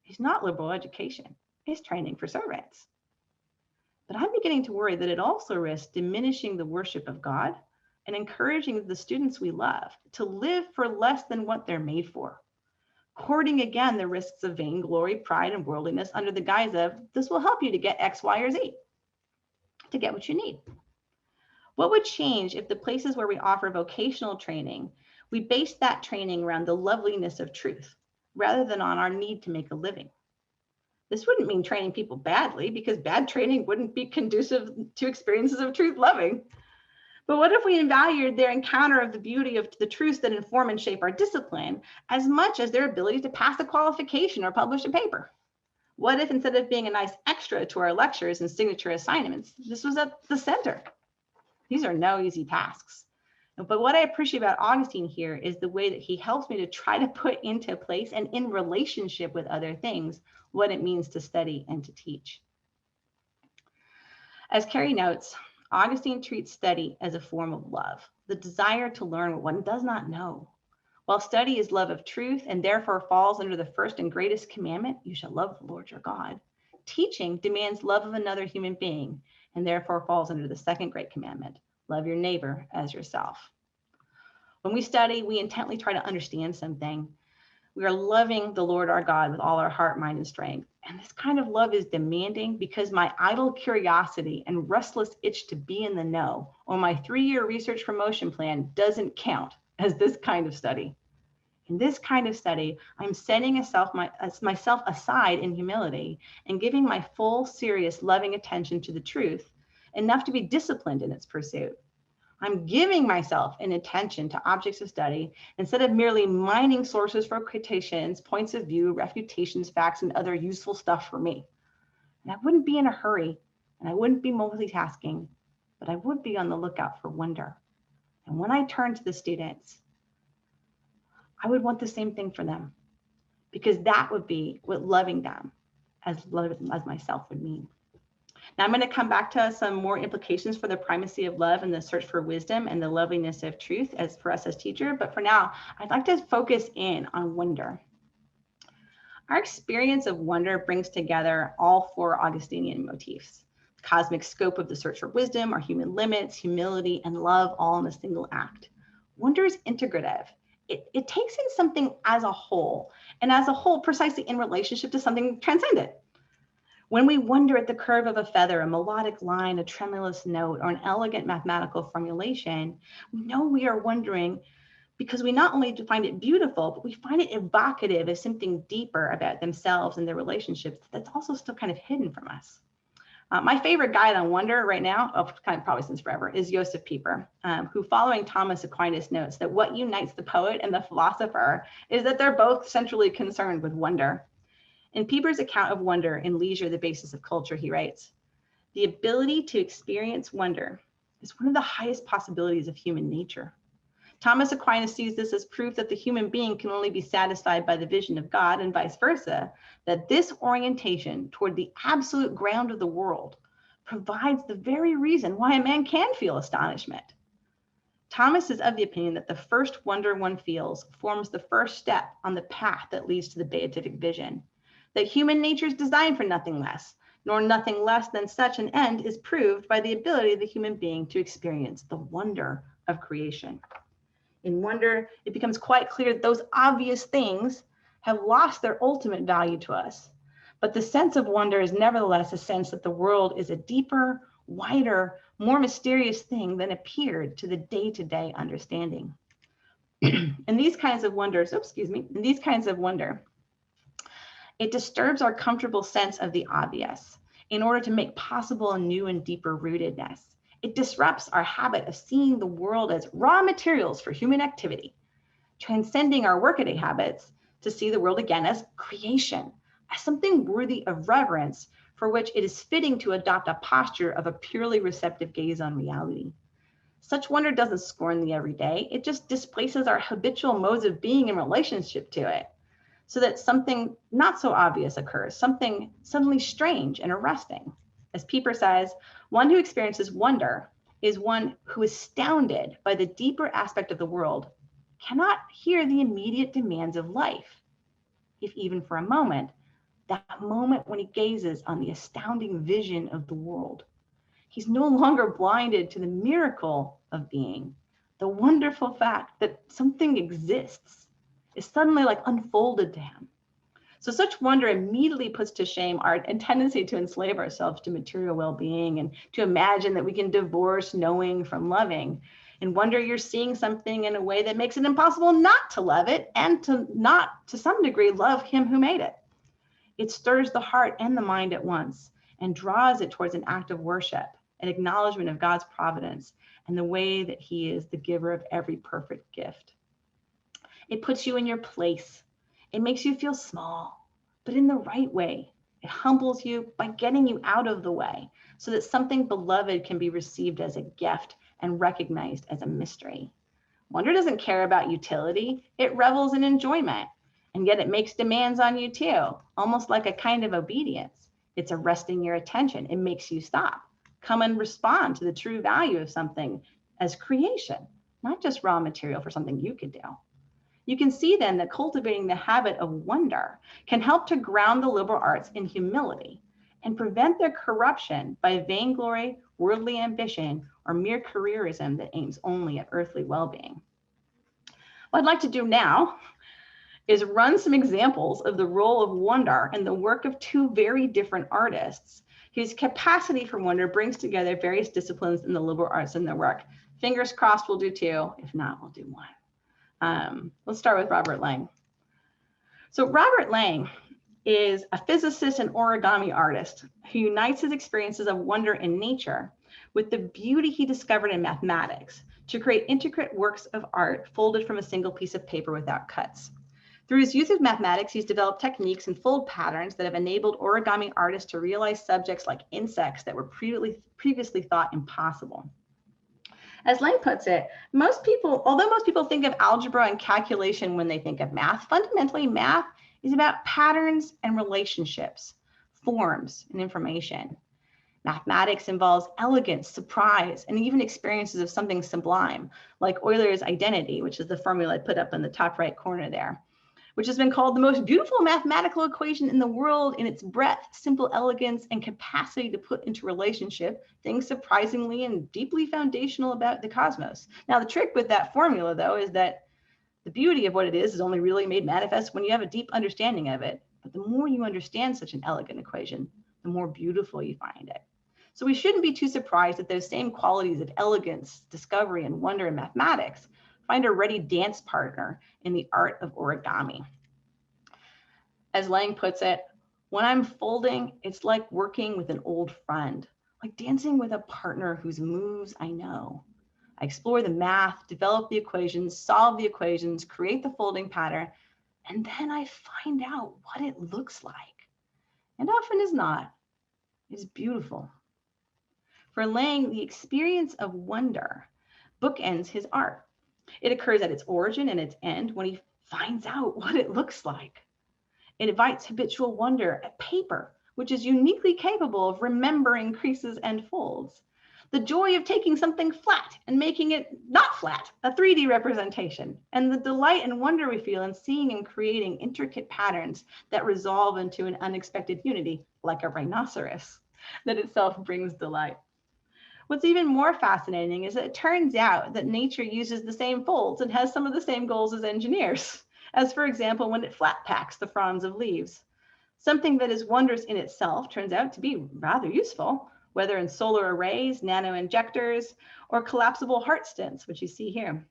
is not liberal education, it's training for servants. But I'm beginning to worry that it also risks diminishing the worship of God and encouraging the students we love to live for less than what they're made for, courting again the risks of vainglory, pride, and worldliness under the guise of this will help you to get X, Y, or Z, to get what you need. What would change if the places where we offer vocational training, we base that training around the loveliness of truth rather than on our need to make a living? This wouldn't mean training people badly, because bad training wouldn't be conducive to experiences of truth loving. But what if we valued their encounter of the beauty of the truths that inform and shape our discipline as much as their ability to pass a qualification or publish a paper? What if instead of being a nice extra to our lectures and signature assignments, this was at the center? These are no easy tasks. But what I appreciate about Augustine here is the way that he helps me to try to put into place and in relationship with other things what it means to study and to teach. As Carey notes, Augustine treats study as a form of love, the desire to learn what one does not know. While study is love of truth and therefore falls under the first and greatest commandment, you shall love the Lord your God, teaching demands love of another human being and therefore falls under the second great commandment, love your neighbor as yourself. When we study, we intently try to understand something. We are loving the Lord our God with all our heart, mind, and strength. And this kind of love is demanding because my idle curiosity and restless itch to be in the know or my 3-year research promotion plan doesn't count as this kind of study. In this kind of study, I'm setting myself aside in humility and giving my full, serious, loving attention to the truth, enough to be disciplined in its pursuit. I'm giving myself an attention to objects of study instead of merely mining sources for quotations, points of view, refutations, facts, and other useful stuff for me. And I wouldn't be in a hurry, and I wouldn't be multitasking, but I would be on the lookout for wonder. And when I turn to the students, I would want the same thing for them, because that would be what loving them as myself would mean. Now I'm going to come back to some more implications for the primacy of love and the search for wisdom and the loveliness of truth as for us as teacher. But for now, I'd like to focus in on wonder. Our experience of wonder brings together all 4 Augustinian motifs: the cosmic scope of the search for wisdom, our human limits, humility, and love, all in a single act. Wonder is integrative. It takes in something as a whole, and as a whole precisely in relationship to something transcendent. When we wonder at the curve of a feather, a melodic line, a tremulous note, or an elegant mathematical formulation, we know we are wondering because we not only find it beautiful, but we find it evocative of something deeper about themselves and their relationships that's also still kind of hidden from us. My favorite guide on wonder right now, kind of probably since forever, is Joseph Pieper, who, following Thomas Aquinas, notes that what unites the poet and the philosopher is that they're both centrally concerned with wonder. In Pieper's account of wonder in Leisure, the Basis of Culture, he writes, "The ability to experience wonder is one of the highest possibilities of human nature. Thomas Aquinas sees this as proof that the human being can only be satisfied by the vision of God, and vice versa, that this orientation toward the absolute ground of the world provides the very reason why a man can feel astonishment." Thomas is of the opinion that the first wonder one feels forms the first step on the path that leads to the beatific vision. That human nature is designed for nothing less, nor nothing less than such an end is proved by the ability of the human being to experience the wonder of creation. In wonder, it becomes quite clear that those obvious things have lost their ultimate value to us. But the sense of wonder is nevertheless a sense that the world is a deeper, wider, more mysterious thing than appeared to the day-to-day understanding. In these kinds of wonders, it disturbs our comfortable sense of the obvious in order to make possible a new and deeper rootedness. It disrupts our habit of seeing the world as raw materials for human activity, transcending our workaday habits to see the world again as creation, as something worthy of reverence for which it is fitting to adopt a posture of a purely receptive gaze on reality. Such wonder doesn't scorn the everyday. It just displaces our habitual modes of being in relationship to it, so that something not so obvious occurs, something suddenly strange and arresting. As Pieper says, one who experiences wonder is one who is astounded by the deeper aspect of the world, cannot hear the immediate demands of life, if even for a moment, that moment when he gazes on the astounding vision of the world. He's no longer blinded to the miracle of being. The wonderful fact that something exists is suddenly like unfolded to him. So such wonder immediately puts to shame our tendency to enslave ourselves to material well-being and to imagine that we can divorce knowing from loving. In wonder, you're seeing something in a way that makes it impossible not to love it and to not, to some degree, love him who made it. It stirs the heart and the mind at once and draws it towards an act of worship, an acknowledgement of God's providence and the way that he is the giver of every perfect gift. It puts you in your place. It makes you feel small, but in the right way. It humbles you by getting you out of the way so that something beloved can be received as a gift and recognized as a mystery. Wonder doesn't care about utility. It revels in enjoyment, and yet it makes demands on you too, almost like a kind of obedience. It's arresting your attention. It makes you stop, come and respond to the true value of something as creation, not just raw material for something you could do. You can see then that cultivating the habit of wonder can help to ground the liberal arts in humility and prevent their corruption by vainglory, worldly ambition, or mere careerism that aims only at earthly well-being. What I'd like to do now is run some examples of the role of wonder in the work of two very different artists whose capacity for wonder brings together various disciplines in the liberal arts in their work. Fingers crossed we'll do two. If not, we'll do one. Let's start with Robert Lang. So Robert Lang is a physicist and origami artist who unites his experiences of wonder in nature with the beauty he discovered in mathematics to create intricate works of art folded from a single piece of paper without cuts. Through his use of mathematics, he's developed techniques and fold patterns that have enabled origami artists to realize subjects like insects that were previously thought impossible. As Lang puts it, although most people think of algebra and calculation when they think of math, fundamentally math is about patterns and relationships, forms and information. Mathematics involves elegance, surprise, and even experiences of something sublime, like Euler's identity, which is the formula I put up in the top right corner there, which has been called the most beautiful mathematical equation in the world in its breadth, simple elegance, and capacity to put into relationship things surprisingly and deeply foundational about the cosmos. Now, the trick with that formula, though, is that the beauty of what it is only really made manifest when you have a deep understanding of it. But the more you understand such an elegant equation, the more beautiful you find it. So we shouldn't be too surprised that those same qualities of elegance, discovery, and wonder in mathematics find a ready dance partner in the art of origami. As Lang puts it, when I'm folding, it's like working with an old friend, like dancing with a partner whose moves I know. I explore the math, develop the equations, solve the equations, create the folding pattern, and then I find out what it looks like. And often is not. It's beautiful. For Lang, the experience of wonder bookends his art. It occurs at its origin and its end when he finds out what it looks like. It invites habitual wonder at paper, which is uniquely capable of remembering creases and folds. The joy of taking something flat and making it not flat, a 3D representation, and the delight and wonder we feel in seeing and creating intricate patterns that resolve into an unexpected unity, like a rhinoceros, that itself brings delight. What's even more fascinating is that it turns out that nature uses the same folds and has some of the same goals as engineers, as for example, when it flat packs the fronds of leaves. Something that is wondrous in itself turns out to be rather useful, whether in solar arrays, nano injectors, or collapsible heart stents, which you see here.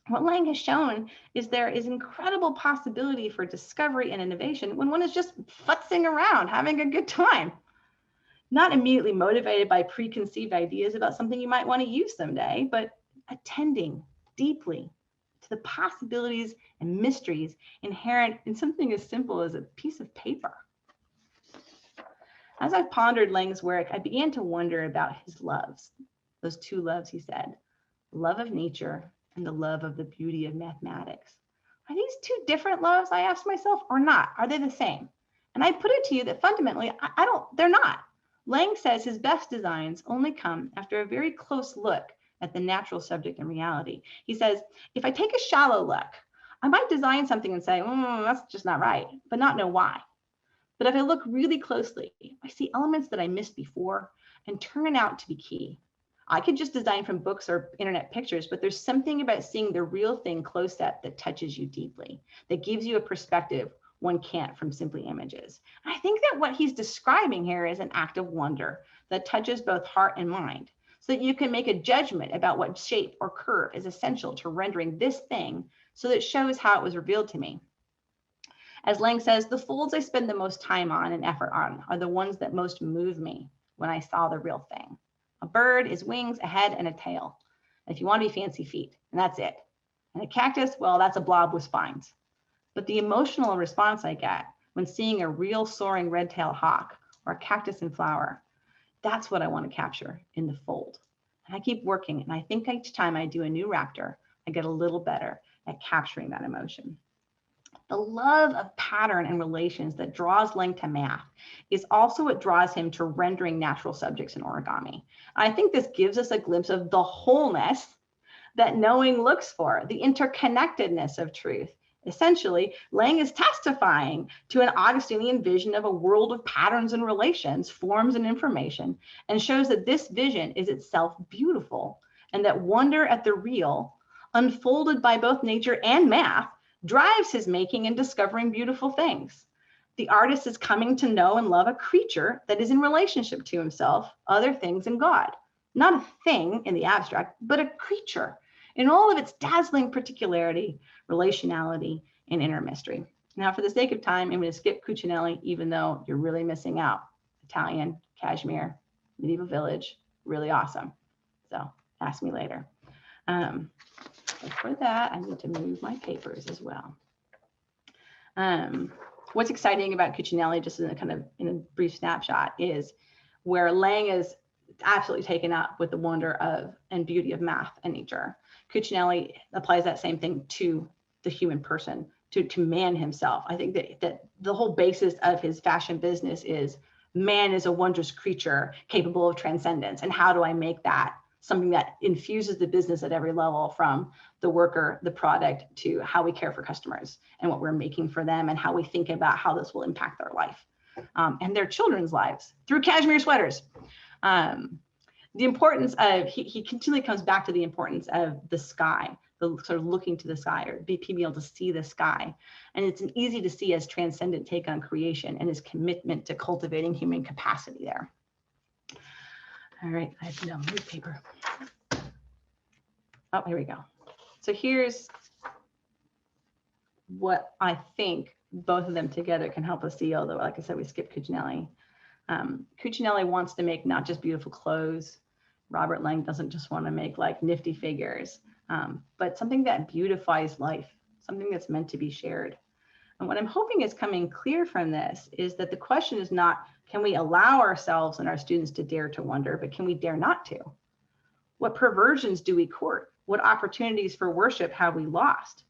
What Lang has shown is there is incredible possibility for discovery and innovation when one is just futzing around, having a good time. Not immediately motivated by preconceived ideas about something you might want to use someday, but attending deeply to the possibilities and mysteries inherent in something as simple as a piece of paper. As I pondered Lang's work, I began to wonder about his loves, those two loves he said, love of nature and the love of the beauty of mathematics. Are these two different loves, I asked myself, or not? Are they the same? And I put it to you that fundamentally, they're not. Lang says his best designs only come after a very close look at the natural subject and reality. He says, if I take a shallow look, I might design something and say, that's just not right, but not know why. But if I look really closely, I see elements that I missed before and turn out to be key. I could just design from books or internet pictures, but there's something about seeing the real thing close up that touches you deeply, that gives you a perspective one can't from simply images. And I think that what he's describing here is an act of wonder that touches both heart and mind, so that you can make a judgment about what shape or curve is essential to rendering this thing so that it shows how it was revealed to me. As Lang says, the folds I spend the most time on and effort on are the ones that most move me when I saw the real thing. A bird is wings, a head, and a tail. And if you want to be fancy, feet, and that's it. And a cactus, well, that's a blob with spines. But the emotional response I get when seeing a real soaring red-tailed hawk or a cactus in flower, that's what I want to capture in the fold. And I keep working, and I think each time I do a new raptor, I get a little better at capturing that emotion. The love of pattern and relations that draws Lang to math is also what draws him to rendering natural subjects in origami. I think this gives us a glimpse of the wholeness that knowing looks for, the interconnectedness of truth. Essentially, Lang is testifying to an Augustinian vision of a world of patterns and relations, forms and information, and shows that this vision is itself beautiful, and that wonder at the real, unfolded by both nature and math, drives his making and discovering beautiful things. The artist is coming to know and love a creature that is in relationship to himself, other things, and God. Not a thing in the abstract, but a creature in all of its dazzling particularity, relationality, and inner mystery. Now, for the sake of time, I'm going to skip Cuccinelli, even though you're really missing out. Italian, Kashmir, medieval village, really awesome. So ask me later. But for that, I need to move my papers as well. What's exciting about Cuccinelli, just in a brief snapshot, is where Lang is absolutely taken up with the wonder of and beauty of math and nature. Cuccinelli applies that same thing to the human person, to man himself. I think that the whole basis of his fashion business is man is a wondrous creature capable of transcendence. And how do I make that something that infuses the business at every level, from the worker, the product, to how we care for customers and what we're making for them and how we think about how this will impact their life and their children's lives through cashmere sweaters. The importance of, he continually comes back to the importance of the sky, the sort of looking to the sky, or being able to see the sky. And it's an easy to see as transcendent take on creation and his commitment to cultivating human capacity there. All right, I have no paper. Oh, here we go. So here's what I think both of them together can help us see, although, like I said, we skipped Cuccinelli. Cuccinelli wants to make not just beautiful clothes. Robert Lang doesn't just want to make like nifty figures, but something that beautifies life, something that's meant to be shared. And what I'm hoping is coming clear from this is that the question is not, can we allow ourselves and our students to dare to wonder, but can we dare not to? What perversions do we court? What opportunities for worship have we lost?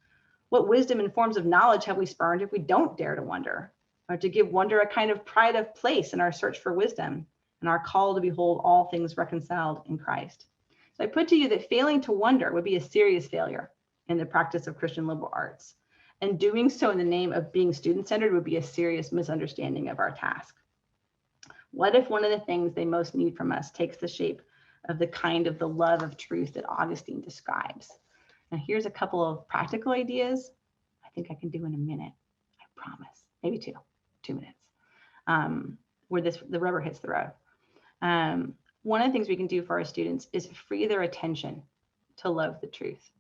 What wisdom and forms of knowledge have we spurned if we don't dare to wonder? Or to give wonder a kind of pride of place in our search for wisdom and our call to behold all things reconciled in Christ. So I put to you that failing to wonder would be a serious failure in the practice of Christian liberal arts. And doing so in the name of being student-centered would be a serious misunderstanding of our task. What if one of the things they most need from us takes the shape of the kind of the love of truth that Augustine describes? Now, here's a couple of practical ideas I think I can do in a minute. I promise. Maybe 2 minutes, where the rubber hits the road. One of the things we can do for our students is free their attention to love the truth.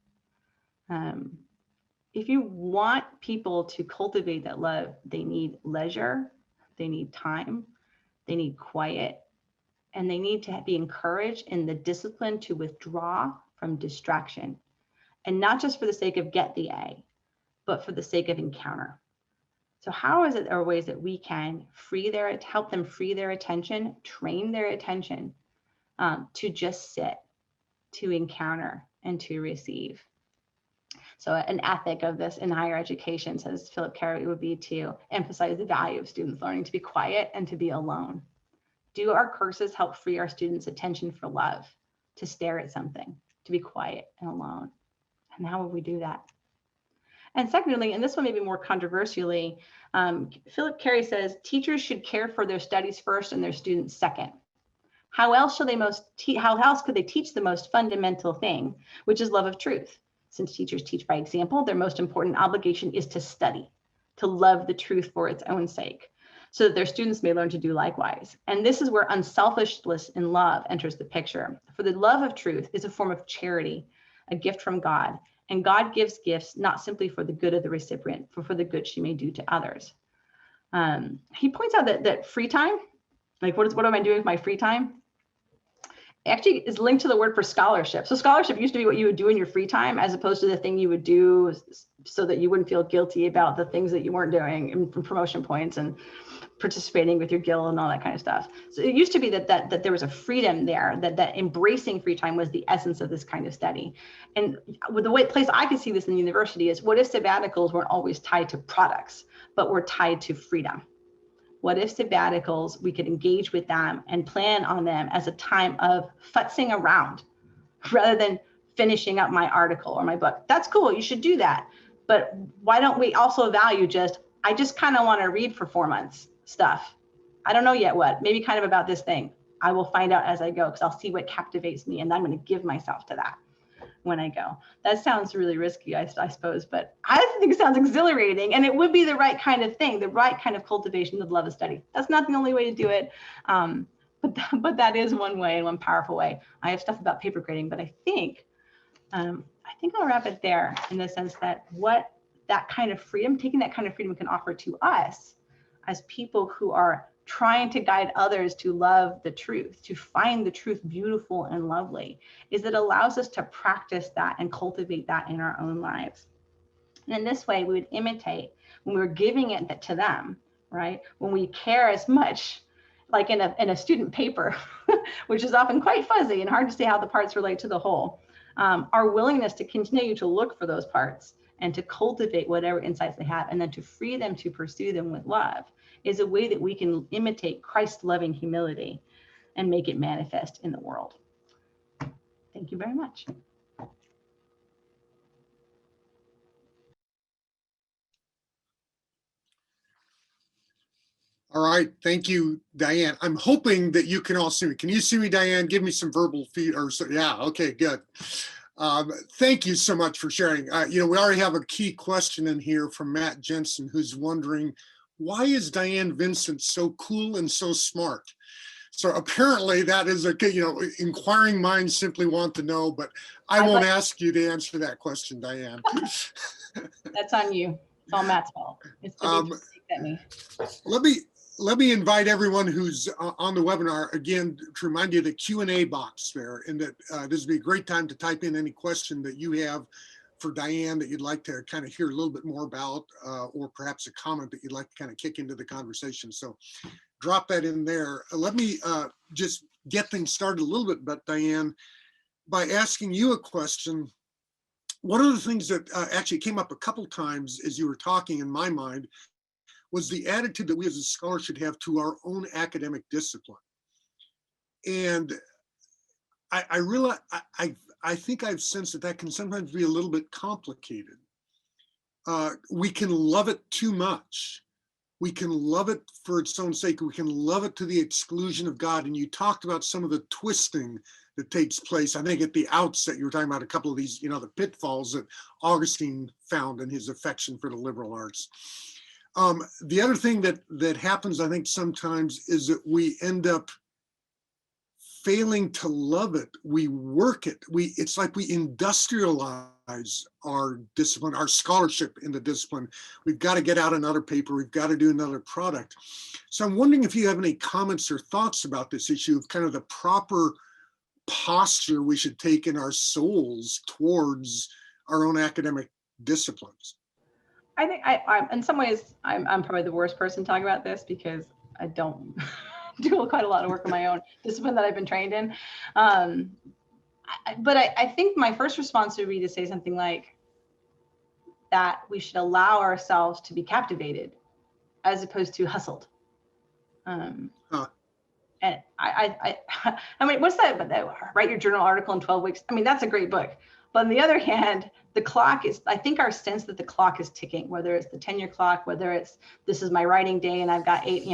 If you want people to cultivate that love, they need leisure, they need time, they need quiet, and they need to be encouraged in the discipline to withdraw from distraction. And not just for the sake of get the A, but for the sake of encounter. So how is it, or ways that we can help them free their attention, train their attention to just sit, to encounter, and to receive. So an ethic of this in higher education, says Philip Carey, would be to emphasize the value of students learning to be quiet and to be alone. Do our courses help free our students' attention for love, to stare at something, to be quiet and alone? And how would we do that? And secondly, and this one may be more controversially, Philip Carey says teachers should care for their studies first and their students second. How else could they teach the most fundamental thing, which is love of truth? Since teachers teach by example, their most important obligation is to study, to love the truth for its own sake, so that their students may learn to do likewise. And this is where unselfishness in love enters the picture. For the love of truth is a form of charity, a gift from God. And God gives gifts not simply for the good of the recipient, but for the good she may do to others. He points out that free time, like what am I doing with my free time? Actually is linked to the word for scholarship. So scholarship used to be what you would do in your free time, as opposed to the thing you would do so that you wouldn't feel guilty about the things that you weren't doing, and promotion points and participating with your guild and all that kind of stuff. So it used to be that there was a freedom there, that embracing free time was the essence of this kind of study. And with the place I could see this in the university is, what if sabbaticals weren't always tied to products, but were tied to freedom? What if sabbaticals, we could engage with them and plan on them as a time of futzing around rather than finishing up my article or my book? That's cool, you should do that. But why don't we also value I just kind of want to read for 4 months stuff. I don't know yet what, maybe kind of about this thing. I will find out as I go, because I'll see what captivates me, and I'm going to give myself to that when I go. That sounds really risky, I suppose, but I think it sounds exhilarating, and it would be the right kind of thing, the right kind of cultivation of love of study. That's not the only way to do it, but that is one way, and one powerful way. I have stuff about paper grading, but I think I'll wrap it there, in the sense that what that kind of freedom, taking that kind of freedom, can offer to us as people who are trying to guide others to love the truth, to find the truth beautiful and lovely, is it allows us to practice that and cultivate that in our own lives. And in this way, we would imitate when we're giving it to them, right? When we care as much, like in a student paper, which is often quite fuzzy and hard to see how the parts relate to the whole, our willingness to continue to look for those parts and to cultivate whatever insights they have, and then to free them to pursue them with love, is a way that we can imitate Christ's loving humility and make it manifest in the world. Thank you very much. All right, thank you, Diane. I'm hoping that you can all see me. Can you see me, Diane? Give me some verbal feed or so. Yeah, okay, good. Thank you so much for sharing. We already have a key question in here from Matt Jensen, who's wondering, why is Diane Vincent so cool and so smart? So apparently that is inquiring minds simply want to know, but I won't ask you to answer that question, Diane. That's on you. It's all Matt's fault. It's at me. Let me invite everyone who's on the webinar again to remind you of the Q&A box there, and that this would be a great time to type in any question that you have for Diane that you'd like to kind of hear a little bit more about, or perhaps a comment that you'd like to kind of kick into the conversation. So drop that in there. Let me just get things started a little bit, but Diane, by asking you a question. One of the things that actually came up a couple times as you were talking in my mind was the attitude that we as a scholar should have to our own academic discipline. And I realize, I think I've sensed that can sometimes be a little bit complicated. We can love it too much. We can love it for its own sake. We can love it to the exclusion of God. And you talked about some of the twisting that takes place. I think at the outset, you were talking about a couple of these, the pitfalls that Augustine found in his affection for the liberal arts. The other thing that happens, I think, sometimes is that we end up failing to love it. We work it. It's like we industrialize our discipline, our scholarship in the discipline. We've got to get out another paper. We've got to do another product. So I'm wondering if you have any comments or thoughts about this issue of kind of the proper posture we should take in our souls towards our own academic disciplines. I think I'm in some ways, I'm probably the worst person talking about this, because I don't do quite a lot of work on my own discipline that I've been trained in. I think my first response would be to say something like that we should allow ourselves to be captivated as opposed to hustled. And I mean, what's that? But write your journal article in 12 weeks. I mean, that's a great book. But on the other hand, the clock is, I think our sense that the clock is ticking, whether it's the 10-year clock, whether it's, this is my writing day and I've got 8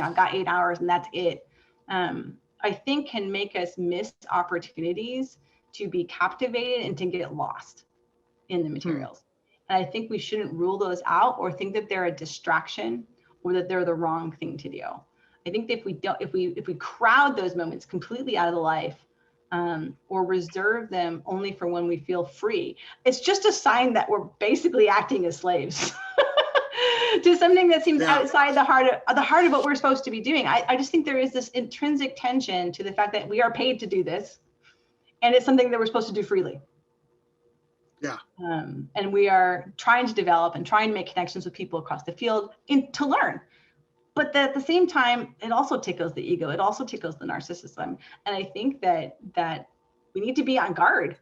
hours and that's it. I think can make us miss opportunities to be captivated and to get lost in the materials. And I think we shouldn't rule those out or think that they're a distraction or that they're the wrong thing to do. I think that if we crowd those moments completely out of the life, or reserve them only for when we feel free, it's just a sign that we're basically acting as slaves to something that seems outside the heart of what we're supposed to be doing. I just think there is this intrinsic tension to the fact that we are paid to do this, and it's something that we're supposed to do freely. Yeah. And we are trying to develop and trying to make connections with people across the field to learn. But at the same time, it also tickles the ego. It also tickles the narcissism. And I think that we need to be on guard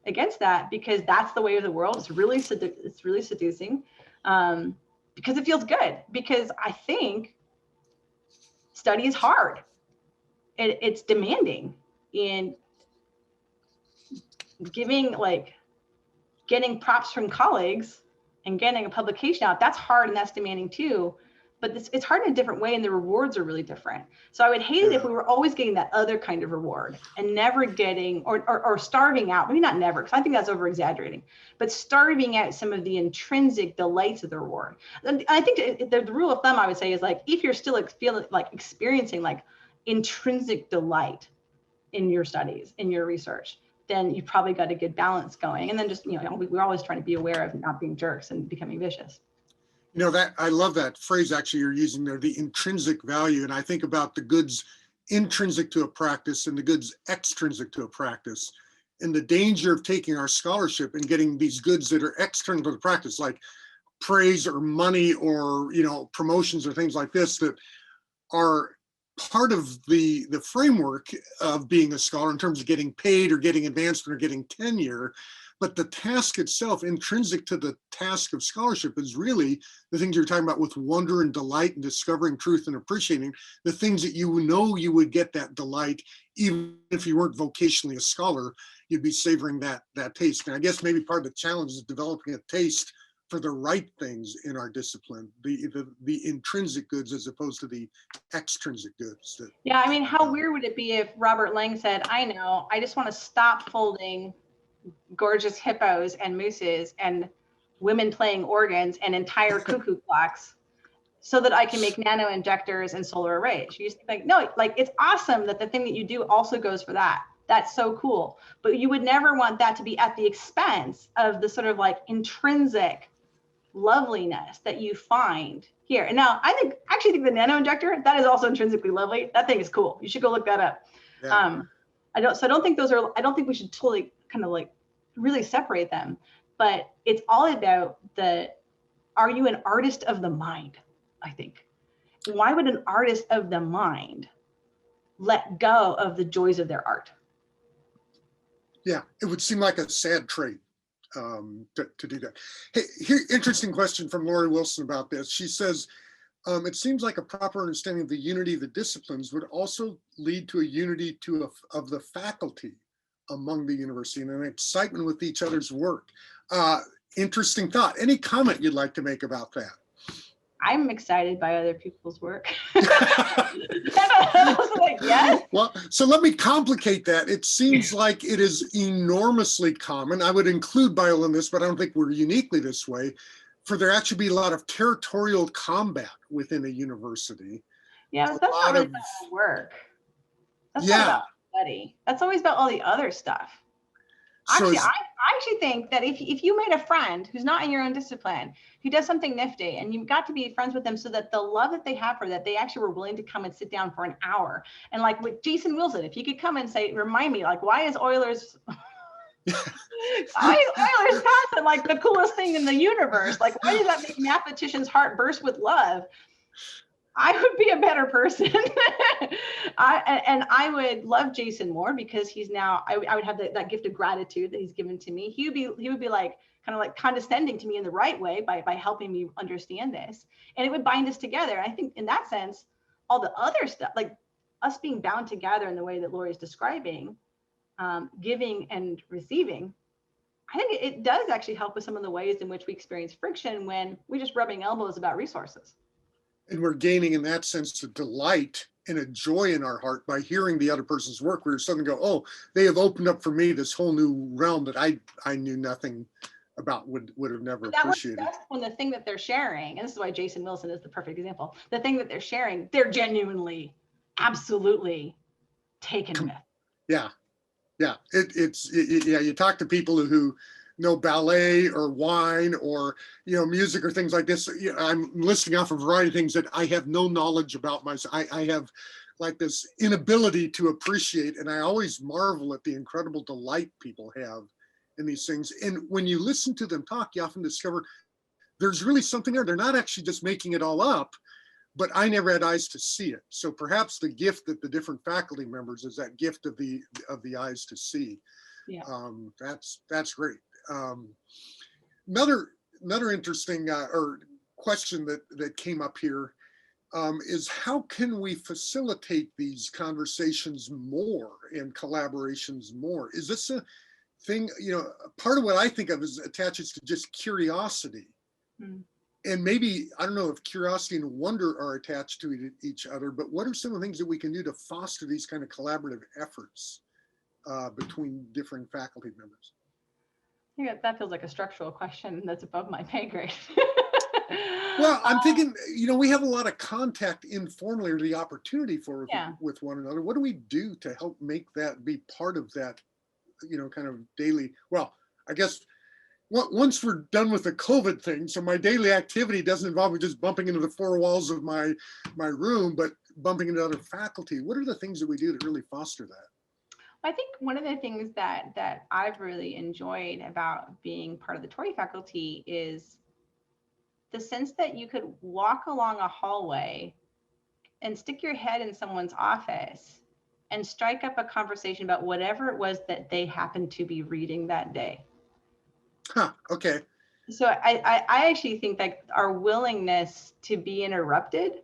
against that, because that's the way of the world. It's really seducing, because it feels good. Because I think study is hard. It's demanding in getting props from colleagues and getting a publication out. That's hard and that's demanding too. But it's hard in a different way, and the rewards are really different. So I would hate it if we were always getting that other kind of reward and never getting, or starving out, maybe not never, because I think that's over exaggerating, but starving out some of the intrinsic delights of the reward. And I think the rule of thumb I would say is like, if you're still experiencing like intrinsic delight in your studies, in your research, then you've probably got a good balance going. And then just, we're always trying to be aware of not being jerks and becoming vicious. That I love that phrase actually you're using there, the intrinsic value. And I think about the goods intrinsic to a practice and the goods extrinsic to a practice, and the danger of taking our scholarship and getting these goods that are external to the practice, like praise or money or, promotions or things like this, that are part of the framework of being a scholar in terms of getting paid or getting advancement or getting tenure. But the task itself, intrinsic to the task of scholarship, is really the things you're talking about with wonder and delight and discovering truth and appreciating the things that you would get that delight, even if you weren't vocationally a scholar, you'd be savoring that taste. And I guess maybe part of the challenge is developing a taste for the right things in our discipline, the intrinsic goods as opposed to the extrinsic goods. Yeah, I mean, how weird would it be if Robert Lang said, I just want to stop folding gorgeous hippos and mooses and women playing organs and entire cuckoo clocks so that I can make nano injectors and solar arrays. You just think no, it's awesome that the thing that you do also goes for that. That's so cool. But you would never want that to be at the expense of the sort of intrinsic loveliness that you find here. And now I actually think the nano injector, that is also intrinsically lovely. That thing is cool. You should go look that up. Yeah. I don't think we should totally kind of really separate them, but it's all about are you an artist of the mind? I think. Why would an artist of the mind let go of the joys of their art? Yeah, it would seem like a sad trait to do that. Hey, here, interesting question from Lori Wilson about this. She says, it seems like a proper understanding of the unity of the disciplines would also lead to a unity of the faculty among the university and an excitement with each other's work. Interesting thought. Any comment you'd like to make about that? I'm excited by other people's work. Yes. Well, so let me complicate that. It seems like it is enormously common. I would include Biola in this, but I don't think we're uniquely this way, for there actually be a lot of territorial combat within a university. Yeah, but that's not really about work. That's not about study. That's always about all the other stuff. Actually, I actually think that if you made a friend who's not in your own discipline, who does something nifty, and you've got to be friends with them so that the love that they have for that, they actually were willing to come and sit down for an hour. And with Jason Wilson, if you could come and say, remind me, why is Euler's constant the coolest thing in the universe? Why does that make mathematician's heart burst with love? I would be a better person. I would love Jason more because he's now, I would have that gift of gratitude that he's given to me. He would be like, kind of like condescending to me in the right way by helping me understand this. And it would bind us together. And I think in that sense, all the other stuff, like us being bound together in the way that Lori's describing, giving and receiving, I think it does actually help with some of the ways in which we experience friction when we're just rubbing elbows about resources. And we're gaining, in that sense, a delight and a joy in our heart by hearing the other person's work. We're suddenly go, oh, they have opened up for me this whole new realm that I knew nothing about, would have never appreciated. That's when the thing that they're sharing, and this is why Jason Wilson is the perfect example, the thing that they're sharing, they're genuinely, absolutely taken with. Yeah. Yeah. Yeah. You talk to people who know ballet or wine or, music or things like this. I'm listing off a variety of things that I have no knowledge about myself. I have like this inability to appreciate, and I always marvel at the incredible delight people have in these things. And when you listen to them talk, you often discover there's really something there. They're not actually just making it all up, but I never had eyes to see it. So perhaps the gift that the different faculty members is that gift of the eyes to see. Yeah. That's great. Another interesting or question that came up here is how can we facilitate these conversations more and collaborations more? Is this a thing, part of what I think of is attaches to just curiosity. And maybe, I don't know if curiosity and wonder are attached to each other, but what are some of the things that we can do to foster these kind of collaborative efforts between different faculty members? Yeah, that feels like a structural question that's above my pay grade. Well, I'm thinking, we have a lot of contact informally, or the opportunity for with one another. What do we do to help make that be part of that, kind of daily? Well, I guess once we're done with the COVID thing, so my daily activity doesn't involve me just bumping into the four walls of my room, but bumping into other faculty. What are the things that we do to really foster that? I think one of the things that I've really enjoyed about being part of the Torrey faculty is the sense that you could walk along a hallway and stick your head in someone's office and strike up a conversation about whatever it was that they happened to be reading that day. Huh, okay. So I actually think that our willingness to be interrupted,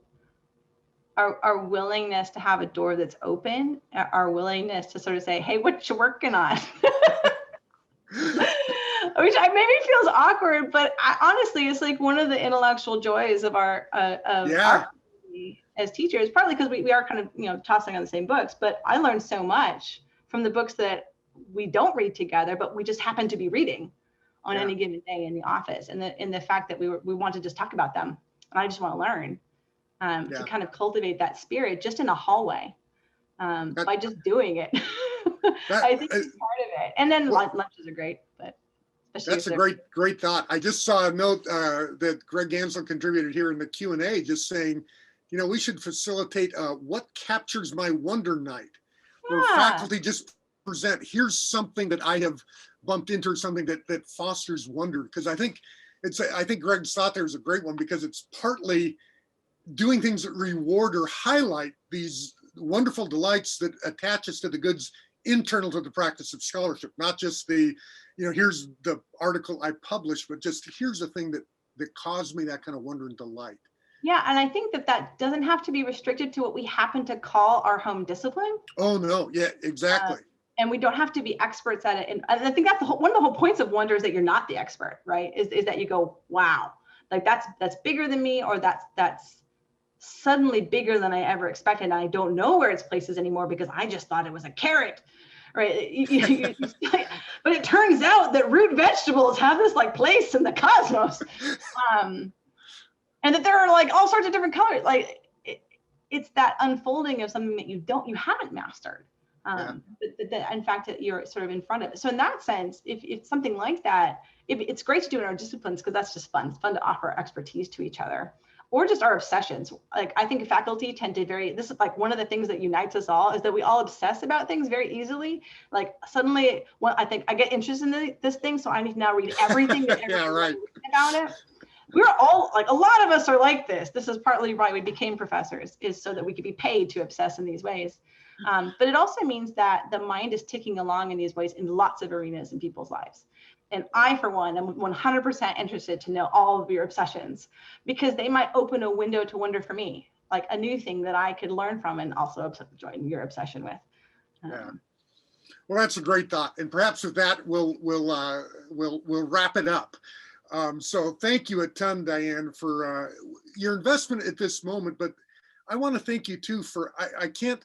our willingness to have a door that's open, our willingness to sort of say, hey, what you working on? Which maybe feels awkward, but honestly, it's like one of the intellectual joys of our as teachers, partly because we are kind of, tossing on the same books, but I learned so much from the books that we don't read together, but we just happen to be reading on any given day in the office. And the fact that we want to just talk about them, and I just want to learn. To kind of cultivate that spirit just in a hallway by just doing it. I think it's part of it. And then lunches are great, but that's a great thought. I just saw a note that Greg Gansel contributed here in the Q&A, just saying, we should facilitate what captures my wonder night, where faculty just present, here's something that I have bumped into, something that fosters wonder. Because I think Greg's thought there is a great one, because it's partly doing things that reward or highlight these wonderful delights that attach us to the goods internal to the practice of scholarship, not just here's the article I published, but just here's the thing that caused me that kind of wonder and delight. Yeah, and I think that doesn't have to be restricted to what we happen to call our home discipline. Oh no, yeah, exactly. And we don't have to be experts at it. And I think that's one of the whole points of wonder, is that you're not the expert, right? Is that you go, wow, like that's bigger than me, or that's suddenly bigger than I ever expected. And I don't know where its place is anymore because I just thought it was a carrot, right? But it turns out that root vegetables have this like place in the cosmos, and that there are like all sorts of different colors. Like it's that unfolding of something that you haven't mastered. That in fact that you're sort of in front of it. So in that sense, if something like that, it's great to do in our disciplines, because that's just fun. It's fun to offer expertise to each other. Or just our obsessions. Like I think faculty tend to this is like one of the things that unites us all, is that we all obsess about things very easily. Like suddenly, I think I get interested in this thing, so I need to now read everything that everyone's written about it. we're all like, a lot of us are like this. This is partly why we became professors, is so that we could be paid to obsess in these ways. But it also means that the mind is ticking along in these ways in lots of arenas in people's lives. And I, for one, am 100% interested to know all of your obsessions, because they might open a window to wonder for me, like a new thing that I could learn from and also join your obsession with. Yeah. Well, that's a great thought, and perhaps with that we'll wrap it up. So thank you a ton, Diane, for your investment at this moment. But I want to thank you too for I can't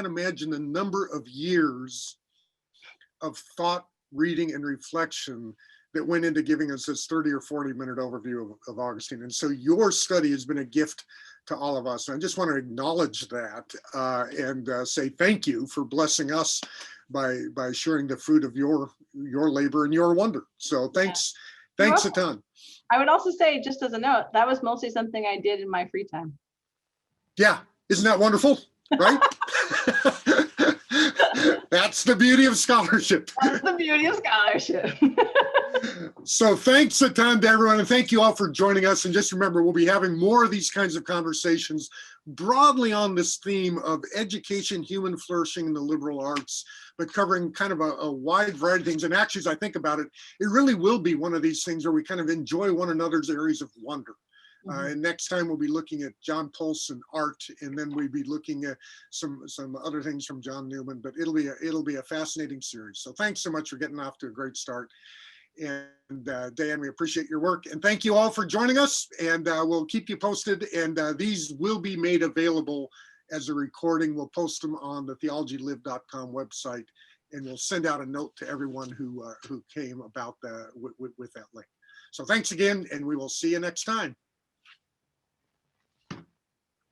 imagine the number of years of thought, reading, and reflection that went into giving us this 30 or 40-minute overview of Augustine. And so your study has been a gift to all of us. And I just want to acknowledge that and say thank you for blessing us by sharing the fruit of your labor and your wonder. So thanks a ton. I would also say, just as a note, that was mostly something I did in my free time. Yeah, isn't that wonderful, right? That's the beauty of scholarship. That's the beauty of scholarship. So thanks a ton to everyone, and thank you all for joining us. And just remember, we'll be having more of these kinds of conversations broadly on this theme of education, human flourishing, and the liberal arts, but covering kind of a wide variety of things. And actually, as I think about it, it really will be one of these things where we kind of enjoy one another's areas of wonder. And next time we'll be looking at John Tolson art, and then we'll be looking at some other things from John Newman. But it'll be a fascinating series. So thanks so much for getting off to a great start. And Diane, we appreciate your work, and thank you all for joining us. And we'll keep you posted. And these will be made available as a recording. We'll post them on the theologylive.com website, and we'll send out a note to everyone who came about with that link. So thanks again, and we will see you next time.